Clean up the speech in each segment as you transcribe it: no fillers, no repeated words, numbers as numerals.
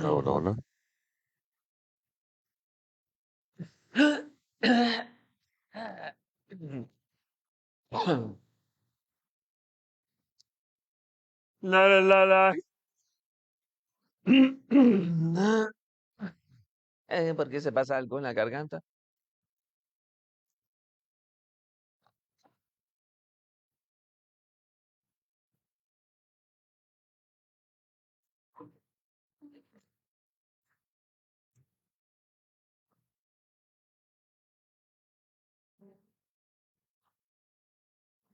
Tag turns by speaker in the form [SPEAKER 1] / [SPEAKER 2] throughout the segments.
[SPEAKER 1] No, no, no.
[SPEAKER 2] La la la la.
[SPEAKER 1] ¿Por qué se pasa algo en la garganta?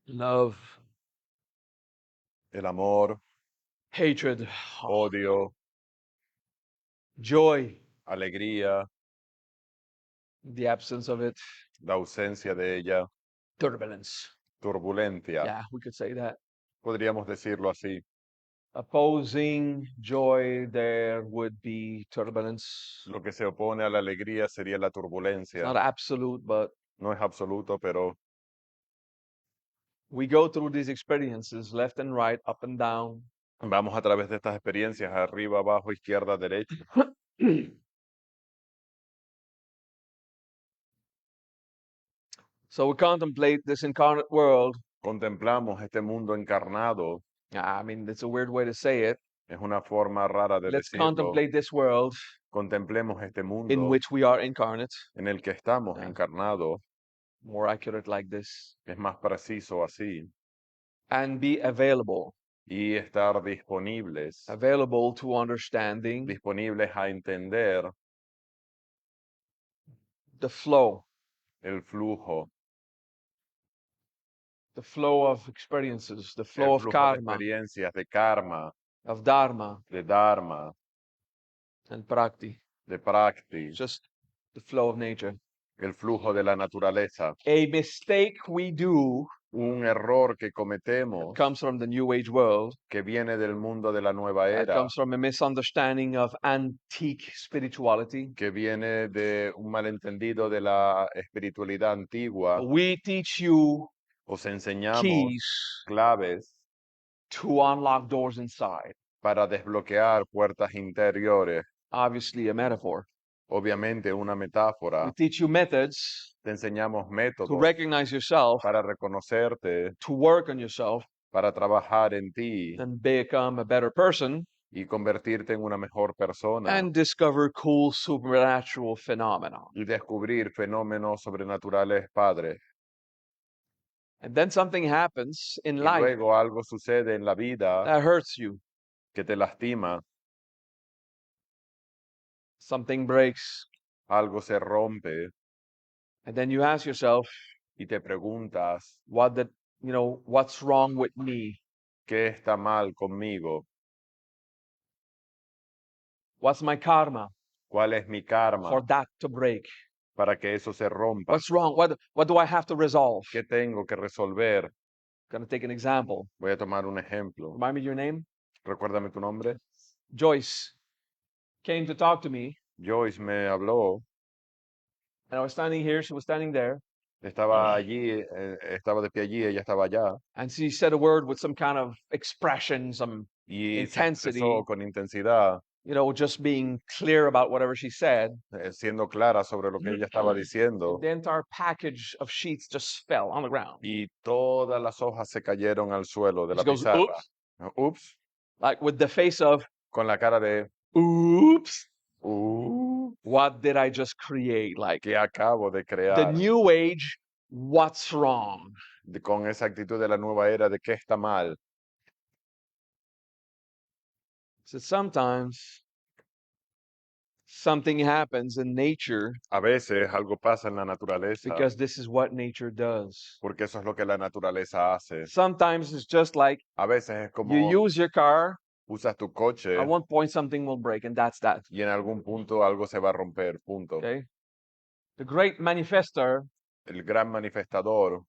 [SPEAKER 2] Love,
[SPEAKER 3] El amor,
[SPEAKER 2] hatred,
[SPEAKER 3] odio,
[SPEAKER 2] joy,
[SPEAKER 3] alegría,
[SPEAKER 2] the absence of it,
[SPEAKER 3] la ausencia de ella,
[SPEAKER 2] turbulence.
[SPEAKER 3] turbulencia.
[SPEAKER 2] Yeah, we could say that.
[SPEAKER 3] Podríamos decirlo así.
[SPEAKER 2] Opposing joy, there would be turbulence.
[SPEAKER 3] Lo que se opone a la alegría sería la
[SPEAKER 2] It's
[SPEAKER 3] turbulencia.
[SPEAKER 2] not absolute, but
[SPEAKER 3] No es absoluto, pero
[SPEAKER 2] we go through these experiences left and right, up and down.
[SPEAKER 3] vamos a través de estas experiencias, arriba, abajo, izquierda, derecha.
[SPEAKER 2] So we contemplate this incarnate world.
[SPEAKER 3] Contemplamos este mundo encarnado.
[SPEAKER 2] I mean, it's a weird way to say it.
[SPEAKER 3] Es una forma rara de
[SPEAKER 2] Let's
[SPEAKER 3] decirlo.
[SPEAKER 2] contemplate this world
[SPEAKER 3] Contemplemos este
[SPEAKER 2] in
[SPEAKER 3] mundo
[SPEAKER 2] which we are incarnate.
[SPEAKER 3] en el que estamos
[SPEAKER 2] Yeah.
[SPEAKER 3] encarnados.
[SPEAKER 2] More accurate like this.
[SPEAKER 3] Es más preciso así.
[SPEAKER 2] And be available.
[SPEAKER 3] Y estar disponibles.
[SPEAKER 2] Available to understanding
[SPEAKER 3] Disponibles a entender
[SPEAKER 2] the flow.
[SPEAKER 3] el flujo.
[SPEAKER 2] The flow of experiences, the
[SPEAKER 3] El
[SPEAKER 2] flow of
[SPEAKER 3] flujo de
[SPEAKER 2] karma,
[SPEAKER 3] experiencias, de karma,
[SPEAKER 2] of dharma,
[SPEAKER 3] de dharma,
[SPEAKER 2] and prakti.
[SPEAKER 3] de prakti.
[SPEAKER 2] Just the flow of nature.
[SPEAKER 3] El flujo de la naturaleza.
[SPEAKER 2] A mistake we do
[SPEAKER 3] Un error que cometemos
[SPEAKER 2] comes from the New Age world.
[SPEAKER 3] que viene del mundo de la nueva
[SPEAKER 2] It
[SPEAKER 3] era,
[SPEAKER 2] comes from a misunderstanding of antique spirituality.
[SPEAKER 3] que viene de un malentendido de la espiritualidad antigua.
[SPEAKER 2] We teach you
[SPEAKER 3] Os enseñamos
[SPEAKER 2] keys
[SPEAKER 3] claves
[SPEAKER 2] to unlock doors inside.
[SPEAKER 3] para desbloquear puertas interiores.
[SPEAKER 2] Obviously, a metaphor.
[SPEAKER 3] Obviamente una
[SPEAKER 2] We
[SPEAKER 3] metáfora.
[SPEAKER 2] teach you methods
[SPEAKER 3] Te enseñamos
[SPEAKER 2] to
[SPEAKER 3] métodos
[SPEAKER 2] recognize yourself,
[SPEAKER 3] para reconocerte,
[SPEAKER 2] to work on yourself,
[SPEAKER 3] para trabajar en ti
[SPEAKER 2] and become a better person,
[SPEAKER 3] y convertirte en una mejor persona
[SPEAKER 2] and discover cool supernatural phenomena.
[SPEAKER 3] y descubrir fenómenos sobrenaturales, Padre.
[SPEAKER 2] And then something happens in
[SPEAKER 3] Y
[SPEAKER 2] life
[SPEAKER 3] luego algo sucede en la vida
[SPEAKER 2] that hurts you.
[SPEAKER 3] que te lastima,
[SPEAKER 2] Something breaks.
[SPEAKER 3] algo se rompe
[SPEAKER 2] And then you ask yourself,
[SPEAKER 3] y te preguntas,
[SPEAKER 2] what's wrong with me?
[SPEAKER 3] ¿qué está mal conmigo?
[SPEAKER 2] What's my karma
[SPEAKER 3] ¿Cuál es mi karma
[SPEAKER 2] for that to break?
[SPEAKER 3] para que eso se rompa?
[SPEAKER 2] What's wrong? What do I have to resolve?
[SPEAKER 3] ¿Qué tengo que resolver?
[SPEAKER 2] Gonna take an example.
[SPEAKER 3] Voy a tomar un ejemplo.
[SPEAKER 2] Remind me your name?
[SPEAKER 3] Recuérdame tu nombre.
[SPEAKER 2] Joyce came to talk to me,
[SPEAKER 3] Joyce me habló.
[SPEAKER 2] and I was standing here, she was standing there,
[SPEAKER 3] Estaba allí, estaba de pie allí, ella estaba allá.
[SPEAKER 2] and she said a word with some kind of expression, some
[SPEAKER 3] Y se
[SPEAKER 2] intensity,
[SPEAKER 3] expresó con intensidad,
[SPEAKER 2] just being clear about whatever she said.
[SPEAKER 3] siendo clara sobre lo que ella estaba diciendo.
[SPEAKER 2] The entire package of sheets just fell on the ground.
[SPEAKER 3] Y todas las hojas se cayeron al suelo de
[SPEAKER 2] She
[SPEAKER 3] la
[SPEAKER 2] goes,
[SPEAKER 3] pizarra.
[SPEAKER 2] oops,
[SPEAKER 3] Ups,
[SPEAKER 2] like with the face of,
[SPEAKER 3] con la cara de,
[SPEAKER 2] oops,
[SPEAKER 3] uh,
[SPEAKER 2] what did I just create? Like
[SPEAKER 3] ¿qué acabo de
[SPEAKER 2] the
[SPEAKER 3] crear?
[SPEAKER 2] new age, what's wrong?
[SPEAKER 3] Con esa actitud de la nueva era de qué está mal.
[SPEAKER 2] So sometimes something happens in nature
[SPEAKER 3] A veces algo pasa en la naturaleza
[SPEAKER 2] because this is what nature does.
[SPEAKER 3] porque eso es lo que la naturaleza hace.
[SPEAKER 2] Sometimes it's just like
[SPEAKER 3] A veces es como
[SPEAKER 2] you use your car,
[SPEAKER 3] usas tu coche
[SPEAKER 2] at one point something will break, and that's that.
[SPEAKER 3] y en algún punto algo se va a romper, punto.
[SPEAKER 2] Okay? The great manifester
[SPEAKER 3] El gran manifestador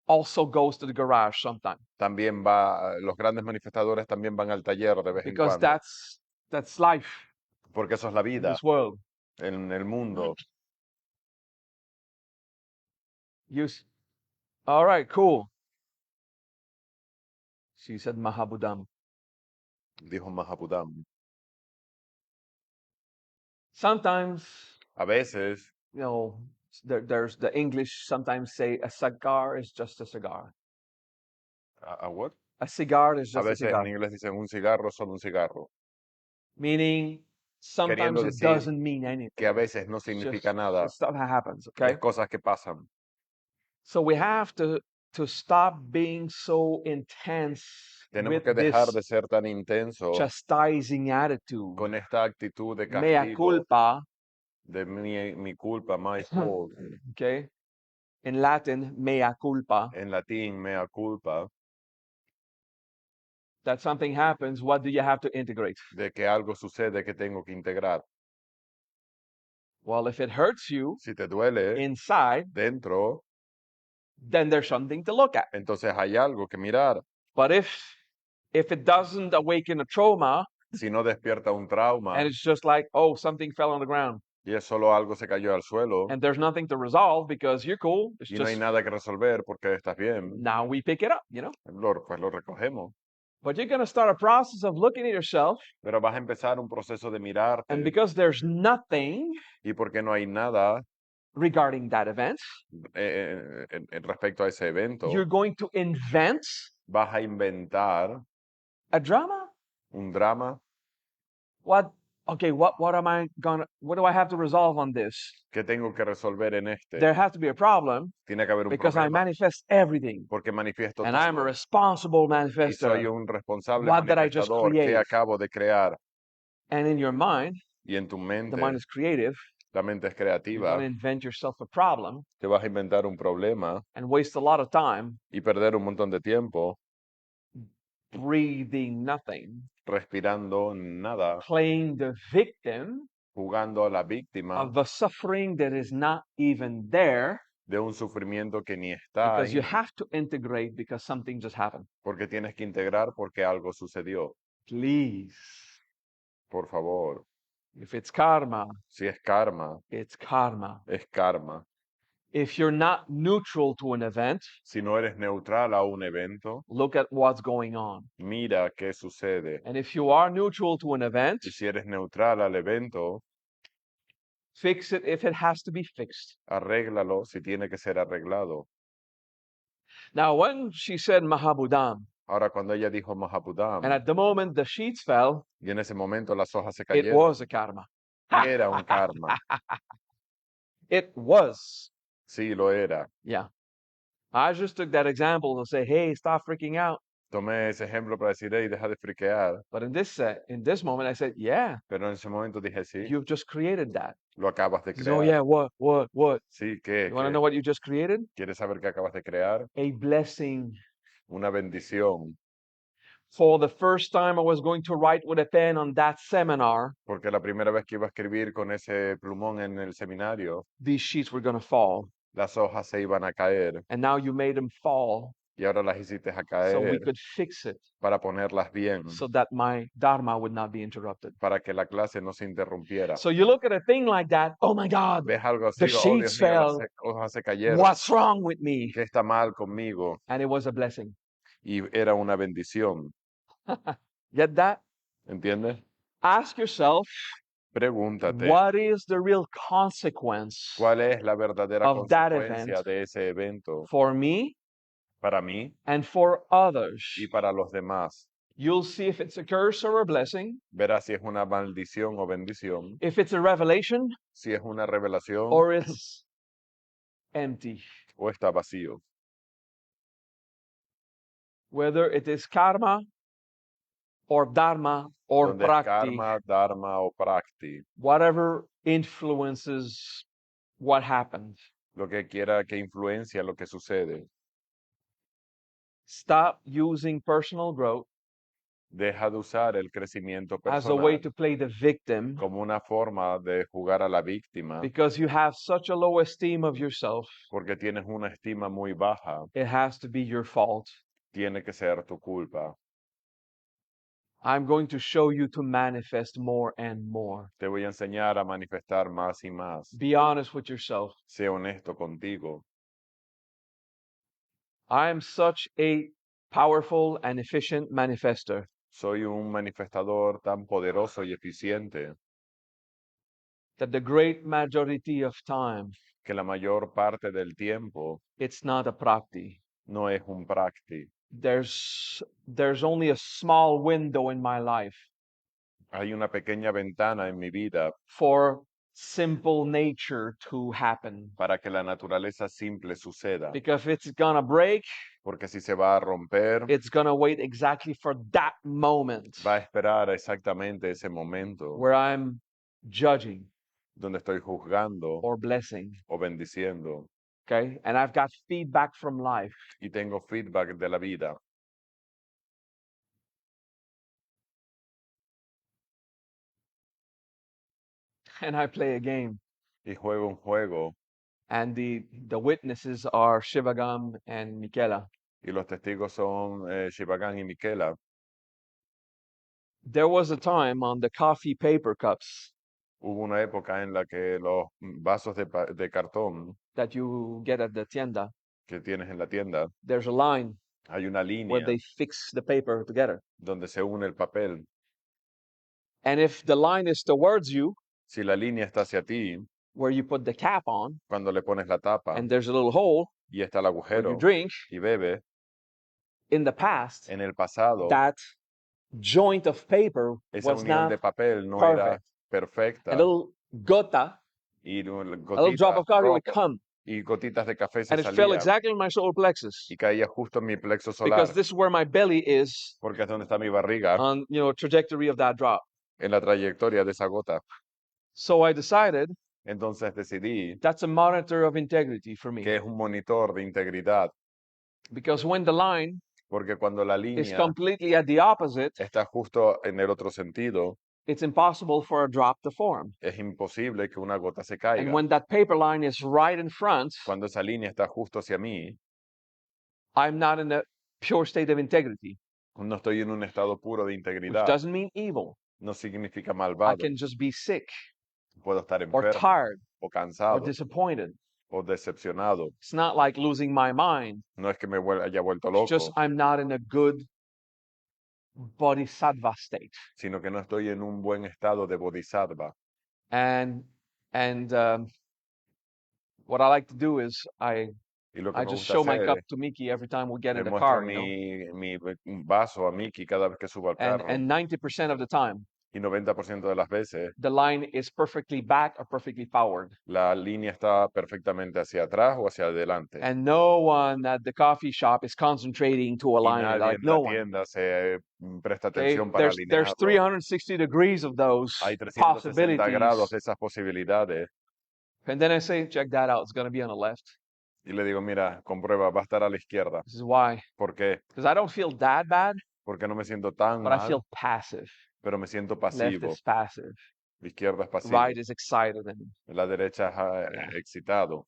[SPEAKER 2] also goes to the garage sometimes
[SPEAKER 3] también va, los grandes manifestadores también van al taller de vez en
[SPEAKER 2] because
[SPEAKER 3] cuando,
[SPEAKER 2] that's life
[SPEAKER 3] porque eso es la
[SPEAKER 2] in
[SPEAKER 3] vida
[SPEAKER 2] this world.
[SPEAKER 3] en el mundo.
[SPEAKER 2] All right, cool. She said Mahabudam.
[SPEAKER 3] Dijo Mahabudam.
[SPEAKER 1] Sometimes,
[SPEAKER 3] A veces,
[SPEAKER 1] you know, there's the English sometimes say a cigar is just a cigar.
[SPEAKER 3] ¿a what?
[SPEAKER 1] A cigar is
[SPEAKER 3] A
[SPEAKER 1] just a
[SPEAKER 3] veces en
[SPEAKER 1] cigar.
[SPEAKER 3] inglés dicen un cigarro, solo un cigarro,
[SPEAKER 1] Meaning, sometimes
[SPEAKER 3] queriendo
[SPEAKER 1] it
[SPEAKER 3] decir
[SPEAKER 1] doesn't mean
[SPEAKER 3] que a
[SPEAKER 1] anything.
[SPEAKER 3] veces no
[SPEAKER 1] It's
[SPEAKER 3] significa nada,
[SPEAKER 1] just stuff that happens,
[SPEAKER 3] que
[SPEAKER 1] okay?
[SPEAKER 3] es cosas que pasan.
[SPEAKER 1] So we have to stop being so intense
[SPEAKER 3] Tenemos
[SPEAKER 1] with
[SPEAKER 3] que dejar
[SPEAKER 1] this
[SPEAKER 3] de ser tan intensos
[SPEAKER 1] chastising attitude.
[SPEAKER 3] con esta actitud de
[SPEAKER 1] Mea
[SPEAKER 3] castigo,
[SPEAKER 1] culpa,
[SPEAKER 3] de mi culpa, my fault,
[SPEAKER 1] okay? In Latin, mea culpa.
[SPEAKER 3] en latín, mea culpa,
[SPEAKER 1] That something happens, what do you have to integrate?
[SPEAKER 3] de que algo sucede que tengo que integrar.
[SPEAKER 1] Well, if it hurts you
[SPEAKER 3] Si te duele
[SPEAKER 1] inside,
[SPEAKER 3] dentro,
[SPEAKER 1] then there's something to look at.
[SPEAKER 3] entonces hay algo que mirar.
[SPEAKER 1] But if it doesn't awaken a trauma
[SPEAKER 3] Si no despierta un trauma
[SPEAKER 1] and it's just like, oh, something fell on the ground
[SPEAKER 3] y es solo algo se cayó al suelo
[SPEAKER 1] and there's nothing to resolve because you're cool, it's
[SPEAKER 3] y no hay
[SPEAKER 1] just
[SPEAKER 3] nada que resolver porque estás bien,
[SPEAKER 1] now we pick it up,
[SPEAKER 3] pues lo recogemos.
[SPEAKER 1] But you're going to start a process of looking at yourself,
[SPEAKER 3] Pero vas a empezar un proceso de
[SPEAKER 1] and
[SPEAKER 3] mirarte
[SPEAKER 1] because there's nothing
[SPEAKER 3] y porque no hay nada
[SPEAKER 1] regarding that event,
[SPEAKER 3] en respecto a ese evento,
[SPEAKER 1] you're going to invent
[SPEAKER 3] vas a inventar
[SPEAKER 1] a drama.
[SPEAKER 3] un drama.
[SPEAKER 1] What do I have to resolve on this?
[SPEAKER 3] ¿Qué tengo que resolver en este?
[SPEAKER 1] There has to be a problem
[SPEAKER 3] Tiene que haber un
[SPEAKER 1] because I
[SPEAKER 3] problema
[SPEAKER 1] manifest everything
[SPEAKER 3] porque manifiesto
[SPEAKER 1] and I'm a
[SPEAKER 3] todo
[SPEAKER 1] responsible
[SPEAKER 3] y soy
[SPEAKER 1] manifester.
[SPEAKER 3] un responsable
[SPEAKER 1] What did I just
[SPEAKER 3] manifestador que
[SPEAKER 1] create?
[SPEAKER 3] acabo de crear.
[SPEAKER 1] And in your mind,
[SPEAKER 3] Y en tu
[SPEAKER 1] the
[SPEAKER 3] mente,
[SPEAKER 1] mind is creative.
[SPEAKER 3] la mente es
[SPEAKER 1] You're going
[SPEAKER 3] creativa,
[SPEAKER 1] to invent yourself a problem
[SPEAKER 3] te vas a inventar un problema
[SPEAKER 1] and waste a lot of time
[SPEAKER 3] y perder un montón de tiempo
[SPEAKER 1] breathing nothing,
[SPEAKER 3] respirando nada,
[SPEAKER 1] playing the victim
[SPEAKER 3] jugando a la víctima
[SPEAKER 1] of the suffering that is not even there
[SPEAKER 3] de un sufrimiento que ni está
[SPEAKER 1] because you
[SPEAKER 3] ahí,
[SPEAKER 1] have to integrate because something just happened.
[SPEAKER 3] porque tienes que integrar porque algo sucedió.
[SPEAKER 1] Please.
[SPEAKER 3] Por favor,
[SPEAKER 1] If it's karma,
[SPEAKER 3] si es karma,
[SPEAKER 1] it's karma.
[SPEAKER 3] es karma.
[SPEAKER 1] If you're not neutral to an event,
[SPEAKER 3] Si no eres neutral a un evento,
[SPEAKER 1] look at what's going on.
[SPEAKER 3] mira qué sucede.
[SPEAKER 1] And if you are neutral to an event,
[SPEAKER 3] Y si eres neutral al evento,
[SPEAKER 1] fix it if it has to be fixed.
[SPEAKER 3] arréglalo si tiene que ser arreglado.
[SPEAKER 1] Now, when she said Mahabudam,
[SPEAKER 3] Ahora, cuando ella dijo
[SPEAKER 1] and
[SPEAKER 3] Mahapudam,
[SPEAKER 1] at the moment the sheets fell,
[SPEAKER 3] y en ese momento las hojas se
[SPEAKER 1] it
[SPEAKER 3] cayeron,
[SPEAKER 1] was a karma.
[SPEAKER 3] era un karma.
[SPEAKER 1] It was.
[SPEAKER 3] Sí, lo era.
[SPEAKER 1] Yeah. I just took that example to say, hey, stop freaking out.
[SPEAKER 3] Tomé ese ejemplo para decir, hey, deja de friquear.
[SPEAKER 1] But in this moment, I said, yeah,
[SPEAKER 3] Pero en ese momento dije, sí,
[SPEAKER 1] you've just created that.
[SPEAKER 3] lo acabas de
[SPEAKER 1] He says, oh,
[SPEAKER 3] crear.
[SPEAKER 1] yeah, what?
[SPEAKER 3] Sí, ¿qué?
[SPEAKER 1] You want to know what you just created?
[SPEAKER 3] ¿Quieres saber qué acabas de crear?
[SPEAKER 1] A blessing.
[SPEAKER 3] Una bendición.
[SPEAKER 1] For the first time I was going to write with a pen on that seminar,
[SPEAKER 3] Porque la primera vez que iba a escribir con ese plumón en el seminario,
[SPEAKER 1] these sheets were going to fall.
[SPEAKER 3] las hojas se iban a caer.
[SPEAKER 1] And now you made them fall
[SPEAKER 3] Y ahora las hiciste a
[SPEAKER 1] so we
[SPEAKER 3] caer
[SPEAKER 1] could fix it
[SPEAKER 3] para ponerlas bien,
[SPEAKER 1] so that my dharma would not be interrupted.
[SPEAKER 3] para que la clase no se interrumpiera.
[SPEAKER 1] So you look at a thing like that, oh my God,
[SPEAKER 3] Ves algo así,
[SPEAKER 1] the
[SPEAKER 3] oh Dios
[SPEAKER 1] sheets
[SPEAKER 3] mío, las
[SPEAKER 1] fell.
[SPEAKER 3] hojas se cayeron.
[SPEAKER 1] What's wrong with me?
[SPEAKER 3] ¿Qué está mal conmigo?
[SPEAKER 1] And it was a blessing.
[SPEAKER 3] Y era una bendición.
[SPEAKER 1] Get that?
[SPEAKER 3] ¿Entiendes?
[SPEAKER 1] Ask yourself,
[SPEAKER 3] Pregúntate,
[SPEAKER 1] what is the real consequence
[SPEAKER 3] ¿cuál es la verdadera
[SPEAKER 1] of that
[SPEAKER 3] consecuencia
[SPEAKER 1] event
[SPEAKER 3] de ese evento
[SPEAKER 1] for me
[SPEAKER 3] para mí
[SPEAKER 1] and for others?
[SPEAKER 3] y para los demás?
[SPEAKER 1] You'll see if it's a curse or a blessing,
[SPEAKER 3] Verás si es una maldición o bendición,
[SPEAKER 1] if it's a revelation
[SPEAKER 3] si es una revelación
[SPEAKER 1] or it's empty.
[SPEAKER 3] o está vacío.
[SPEAKER 1] Whether it is karma or dharma or
[SPEAKER 3] Donde es
[SPEAKER 1] prakti,
[SPEAKER 3] karma, dharma o prakti,
[SPEAKER 1] whatever influences what happened.
[SPEAKER 3] lo que quiera que influencia lo que sucede.
[SPEAKER 1] Stop using personal growth
[SPEAKER 3] Deja de usar el crecimiento
[SPEAKER 1] as a way
[SPEAKER 3] personal
[SPEAKER 1] to play the victim
[SPEAKER 3] como una forma de jugar a la víctima,
[SPEAKER 1] because you have such a low esteem of yourself.
[SPEAKER 3] porque tienes una estima muy baja.
[SPEAKER 1] It has to be your fault.
[SPEAKER 3] Tiene que ser tu culpa.
[SPEAKER 1] I'm going to show you to manifest more and more.
[SPEAKER 3] Te voy a enseñar a manifestar más y más.
[SPEAKER 1] Be honest with yourself.
[SPEAKER 3] Sé honesto contigo.
[SPEAKER 1] I am such a powerful and efficient manifester.
[SPEAKER 3] Soy un manifestador tan poderoso y eficiente
[SPEAKER 1] that the great majority of time,
[SPEAKER 3] que la mayor parte del tiempo
[SPEAKER 1] it's not a prakti.
[SPEAKER 3] no es un prakti.
[SPEAKER 1] There's only a small window in my life
[SPEAKER 3] Hay una pequeña ventana en mi vida
[SPEAKER 1] for simple nature to happen.
[SPEAKER 3] para que la naturaleza simple suceda.
[SPEAKER 1] Because if it's gonna break,
[SPEAKER 3] Porque si se va a romper,
[SPEAKER 1] it's gonna wait exactly for that moment
[SPEAKER 3] va a esperar exactamente ese momento
[SPEAKER 1] where I'm judging
[SPEAKER 3] donde estoy juzgando
[SPEAKER 1] or blessing.
[SPEAKER 3] o bendiciendo.
[SPEAKER 1] Okay? And I've got feedback from life.
[SPEAKER 3] Y tengo feedback de la vida.
[SPEAKER 1] And I play a game.
[SPEAKER 3] Y juego un juego.
[SPEAKER 1] And the witnesses are Shivagam and Michela.
[SPEAKER 3] Y los testigos son Shivagan y Michela.
[SPEAKER 1] There was a time on the coffee paper cups
[SPEAKER 3] Hubo una época en la que los vasos de cartón
[SPEAKER 1] that you get at the tienda,
[SPEAKER 3] que tienes en la tienda,
[SPEAKER 1] there's a line
[SPEAKER 3] hay una
[SPEAKER 1] where
[SPEAKER 3] línea
[SPEAKER 1] they fix the paper together.
[SPEAKER 3] donde se une el papel.
[SPEAKER 1] And if the line is towards you,
[SPEAKER 3] Si la línea está hacia ti,
[SPEAKER 1] where you put the cap on,
[SPEAKER 3] cuando le pones la tapa
[SPEAKER 1] and there's a little hole
[SPEAKER 3] y está el
[SPEAKER 1] where you
[SPEAKER 3] agujero
[SPEAKER 1] drink,
[SPEAKER 3] y bebe,
[SPEAKER 1] in the past,
[SPEAKER 3] en el pasado,
[SPEAKER 1] that joint of paper
[SPEAKER 3] esa
[SPEAKER 1] was
[SPEAKER 3] unión
[SPEAKER 1] not
[SPEAKER 3] de papel no era
[SPEAKER 1] perfect.
[SPEAKER 3] perfecta
[SPEAKER 1] A little gota,
[SPEAKER 3] y
[SPEAKER 1] a little drop of coffee would come,
[SPEAKER 3] y gotitas de café se
[SPEAKER 1] and it fell
[SPEAKER 3] salían
[SPEAKER 1] exactly in my solar plexus,
[SPEAKER 3] y caía justo en mi plexo solar,
[SPEAKER 1] because this is where my belly is
[SPEAKER 3] porque es donde está mi barriga,
[SPEAKER 1] on, trajectory of that drop.
[SPEAKER 3] en la trayectoria de esa gota.
[SPEAKER 1] So I decided
[SPEAKER 3] Entonces decidí
[SPEAKER 1] that's a monitor of integrity for me,
[SPEAKER 3] que es un monitor de integridad,
[SPEAKER 1] because when the line
[SPEAKER 3] porque cuando la
[SPEAKER 1] is
[SPEAKER 3] línea
[SPEAKER 1] completely at the opposite,
[SPEAKER 3] está justo en el otro sentido,
[SPEAKER 1] it's impossible for a drop to form.
[SPEAKER 3] es imposible que una gota se
[SPEAKER 1] And
[SPEAKER 3] caiga.
[SPEAKER 1] when that paper line is right in front,
[SPEAKER 3] Cuando esa línea está justo hacia mí,
[SPEAKER 1] I'm not in a pure state of integrity,
[SPEAKER 3] no estoy en un estado puro de
[SPEAKER 1] which
[SPEAKER 3] integridad.
[SPEAKER 1] doesn't mean evil.
[SPEAKER 3] No significa
[SPEAKER 1] I
[SPEAKER 3] malvado.
[SPEAKER 1] can just be sick
[SPEAKER 3] Puedo estar
[SPEAKER 1] or
[SPEAKER 3] enfermo
[SPEAKER 1] tired
[SPEAKER 3] o
[SPEAKER 1] or
[SPEAKER 3] cansado
[SPEAKER 1] disappointed.
[SPEAKER 3] o decepcionado.
[SPEAKER 1] It's not like losing my mind.
[SPEAKER 3] No es que me haya vuelto
[SPEAKER 1] It's just
[SPEAKER 3] loco,
[SPEAKER 1] I'm not in a good bodhisattva state.
[SPEAKER 3] sino que no estoy en un buen estado de bodhisattva.
[SPEAKER 1] And what I like to do is I
[SPEAKER 3] Y lo que me
[SPEAKER 1] just
[SPEAKER 3] gusta
[SPEAKER 1] show my
[SPEAKER 3] hacer
[SPEAKER 1] cup
[SPEAKER 3] es,
[SPEAKER 1] to Mickey every time we get
[SPEAKER 3] le
[SPEAKER 1] in the
[SPEAKER 3] muestro
[SPEAKER 1] car,
[SPEAKER 3] mi vaso a Mickey cada vez que subo al carro.
[SPEAKER 1] And 90% of the time,
[SPEAKER 3] Y 90% de las veces
[SPEAKER 1] the line is perfectly back or perfectly forward.
[SPEAKER 3] la línea está perfectamente hacia atrás o hacia adelante.
[SPEAKER 1] And no one at the coffee shop is concentrating to
[SPEAKER 3] Y
[SPEAKER 1] align it.
[SPEAKER 3] nadie
[SPEAKER 1] Like
[SPEAKER 3] en la
[SPEAKER 1] no one.
[SPEAKER 3] tienda se presta
[SPEAKER 1] Okay?
[SPEAKER 3] atención para
[SPEAKER 1] There's
[SPEAKER 3] alinearlo.
[SPEAKER 1] 360 degrees of those
[SPEAKER 3] Hay 360 grados
[SPEAKER 1] possibilities.
[SPEAKER 3] de esas posibilidades.
[SPEAKER 1] And then I say, check that out. It's going to be on the left.
[SPEAKER 3] Y le digo, mira, comprueba, va a estar a la izquierda.
[SPEAKER 1] This is why.
[SPEAKER 3] ¿Por qué?
[SPEAKER 1] Because I don't feel that bad,
[SPEAKER 3] Porque no me siento tan
[SPEAKER 1] but I
[SPEAKER 3] mal,
[SPEAKER 1] feel passive.
[SPEAKER 3] pero me siento
[SPEAKER 1] Left
[SPEAKER 3] pasivo.
[SPEAKER 1] is passive.
[SPEAKER 3] La izquierda es pasivo.
[SPEAKER 1] Right is excited. And
[SPEAKER 3] La derecha es excitado.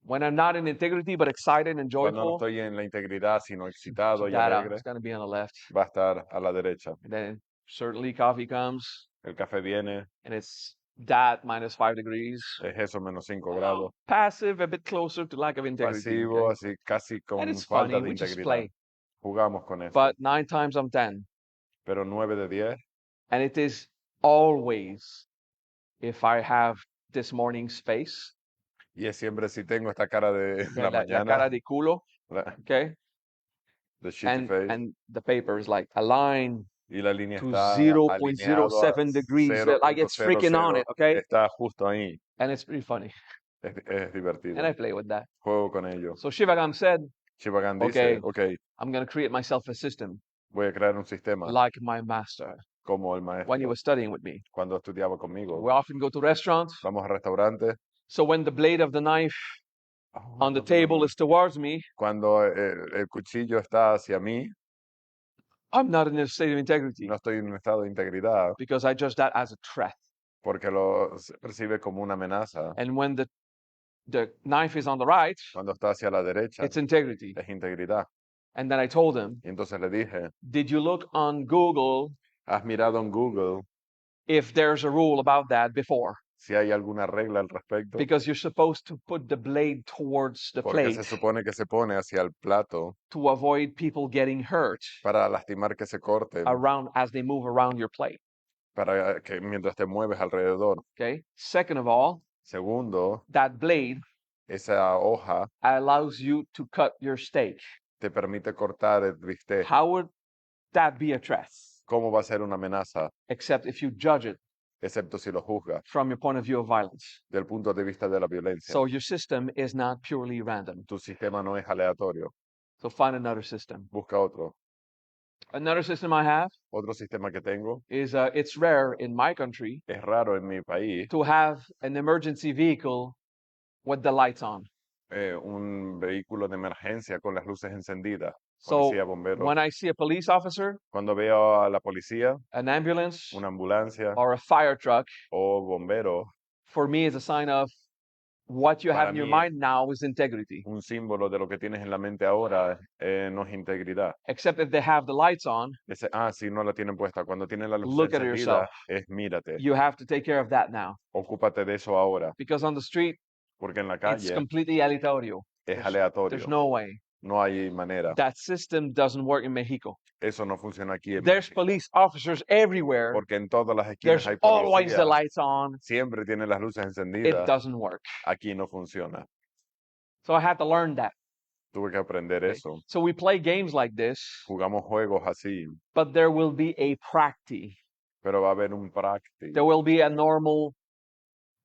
[SPEAKER 1] when I'm not in integrity but excited and
[SPEAKER 3] Cuando no
[SPEAKER 1] joyful,
[SPEAKER 3] estoy en la integridad, sino excitado
[SPEAKER 1] check
[SPEAKER 3] y
[SPEAKER 1] that out.
[SPEAKER 3] alegre,
[SPEAKER 1] It's going to be on the left.
[SPEAKER 3] va a estar a la derecha.
[SPEAKER 1] And then certainly coffee comes,
[SPEAKER 3] El café viene,
[SPEAKER 1] and it's that minus 5 degrees.
[SPEAKER 3] es eso menos 5 grados.
[SPEAKER 1] Passive, a bit closer to lack of integrity.
[SPEAKER 3] Pasivo,
[SPEAKER 1] Okay?
[SPEAKER 3] así casi con
[SPEAKER 1] And it's
[SPEAKER 3] falta
[SPEAKER 1] funny,
[SPEAKER 3] de
[SPEAKER 1] we just
[SPEAKER 3] integridad.
[SPEAKER 1] play.
[SPEAKER 3] Jugamos con eso.
[SPEAKER 1] But 9 times I'm 10.
[SPEAKER 3] Pero 9 de 10,
[SPEAKER 1] And it is always, if I have this morning's face,
[SPEAKER 3] y es siempre si tengo esta cara de
[SPEAKER 1] okay,
[SPEAKER 3] la
[SPEAKER 1] la
[SPEAKER 3] mañana,
[SPEAKER 1] cara de culo,
[SPEAKER 3] la-
[SPEAKER 1] okay?
[SPEAKER 3] the shitty face,
[SPEAKER 1] And the paper is like aligned
[SPEAKER 3] y la línea
[SPEAKER 1] to
[SPEAKER 3] está
[SPEAKER 1] 0.07 degrees, like it's freaking on it, okay?
[SPEAKER 3] Está justo ahí.
[SPEAKER 1] And it's pretty funny.
[SPEAKER 3] Es divertido.
[SPEAKER 1] And I play with that.
[SPEAKER 3] Juego con ello.
[SPEAKER 1] So Shivagam said,
[SPEAKER 3] Shivagan dice, ok,
[SPEAKER 1] I'm going to create myself a system
[SPEAKER 3] voy a crear un sistema
[SPEAKER 1] like my master
[SPEAKER 3] como el
[SPEAKER 1] when he
[SPEAKER 3] maestro
[SPEAKER 1] was studying with me.
[SPEAKER 3] cuando estudiaba conmigo.
[SPEAKER 1] We often go to restaurants.
[SPEAKER 3] Vamos a restaurantes.
[SPEAKER 1] So when the blade of the knife on the table is towards me,
[SPEAKER 3] Cuando el cuchillo está hacia mí,
[SPEAKER 1] I'm not in a state of integrity
[SPEAKER 3] no estoy en un estado de integridad
[SPEAKER 1] because I judge that as a threat.
[SPEAKER 3] porque lo percibe como una amenaza.
[SPEAKER 1] And when the knife is on the right,
[SPEAKER 3] Cuando está hacia la derecha,
[SPEAKER 1] it's integrity.
[SPEAKER 3] es integridad.
[SPEAKER 1] And then I told him,
[SPEAKER 3] Y entonces le dije,
[SPEAKER 1] did you look on Google
[SPEAKER 3] ¿has mirado en Google
[SPEAKER 1] if there's a rule about that before?
[SPEAKER 3] si hay alguna regla al respecto?
[SPEAKER 1] Because you're supposed to put the blade towards the
[SPEAKER 3] Porque
[SPEAKER 1] plate
[SPEAKER 3] se supone que se pone hacia el plato
[SPEAKER 1] to avoid people getting hurt
[SPEAKER 3] para lastimar que se corten
[SPEAKER 1] around as they move around your plate.
[SPEAKER 3] para que mientras te mueves alrededor.
[SPEAKER 1] Okay. Second of all,
[SPEAKER 3] Segundo,
[SPEAKER 1] that blade
[SPEAKER 3] esa hoja
[SPEAKER 1] allows you to cut your steak.
[SPEAKER 3] te permite cortar el bistec.
[SPEAKER 1] How would that be a threat?
[SPEAKER 3] ¿Cómo va a ser una amenaza?
[SPEAKER 1] Except if you judge it
[SPEAKER 3] Excepto si lo juzgas
[SPEAKER 1] from your point of view of violence.
[SPEAKER 3] del punto de vista de la violencia.
[SPEAKER 1] So your system is not purely random.
[SPEAKER 3] Tu sistema no es aleatorio.
[SPEAKER 1] So find another system.
[SPEAKER 3] Busca otro.
[SPEAKER 1] Another system I have
[SPEAKER 3] Otro sistema que tengo
[SPEAKER 1] is it's rare in my country
[SPEAKER 3] es raro en mi país,
[SPEAKER 1] to have an emergency vehicle with the lights on.
[SPEAKER 3] un vehículo de emergencia con las luces encendidas.
[SPEAKER 1] So
[SPEAKER 3] Policía, bomberos.
[SPEAKER 1] when I see a police officer,
[SPEAKER 3] Cuando veo a la policía,
[SPEAKER 1] an ambulance,
[SPEAKER 3] una ambulancia
[SPEAKER 1] or a fire truck,
[SPEAKER 3] o bombero,
[SPEAKER 1] for me is a sign of what you have
[SPEAKER 3] Para
[SPEAKER 1] in your
[SPEAKER 3] mí-
[SPEAKER 1] mind now is integrity.
[SPEAKER 3] un símbolo de lo que tienes en la mente ahora no es integridad.
[SPEAKER 1] Except if they have the lights on,
[SPEAKER 3] Si no la tienen puesta. Cuando tienen la luz
[SPEAKER 1] Look at
[SPEAKER 3] encendida,
[SPEAKER 1] yourself.
[SPEAKER 3] es mírate,
[SPEAKER 1] you have to take care of that now.
[SPEAKER 3] ocúpate de eso ahora,
[SPEAKER 1] Because on the street,
[SPEAKER 3] porque en la
[SPEAKER 1] it's
[SPEAKER 3] calle
[SPEAKER 1] completely aleatorio.
[SPEAKER 3] es
[SPEAKER 1] There's
[SPEAKER 3] aleatorio,
[SPEAKER 1] no way.
[SPEAKER 3] no hay manera.
[SPEAKER 1] That system doesn't work in Mexico.
[SPEAKER 3] Eso no funciona aquí en
[SPEAKER 1] There's
[SPEAKER 3] México,
[SPEAKER 1] police officers everywhere.
[SPEAKER 3] porque en todas las esquinas
[SPEAKER 1] There's
[SPEAKER 3] hay
[SPEAKER 1] always the
[SPEAKER 3] policías,
[SPEAKER 1] lights on.
[SPEAKER 3] siempre tienen las luces
[SPEAKER 1] It
[SPEAKER 3] encendidas,
[SPEAKER 1] doesn't work.
[SPEAKER 3] aquí no funciona.
[SPEAKER 1] So I had to learn that.
[SPEAKER 3] Tuve que aprender
[SPEAKER 1] Okay.
[SPEAKER 3] eso.
[SPEAKER 1] So we play games like this,
[SPEAKER 3] Jugamos juegos así,
[SPEAKER 1] but there will be a practi.
[SPEAKER 3] pero va a haber un práctico,
[SPEAKER 1] There will be a normal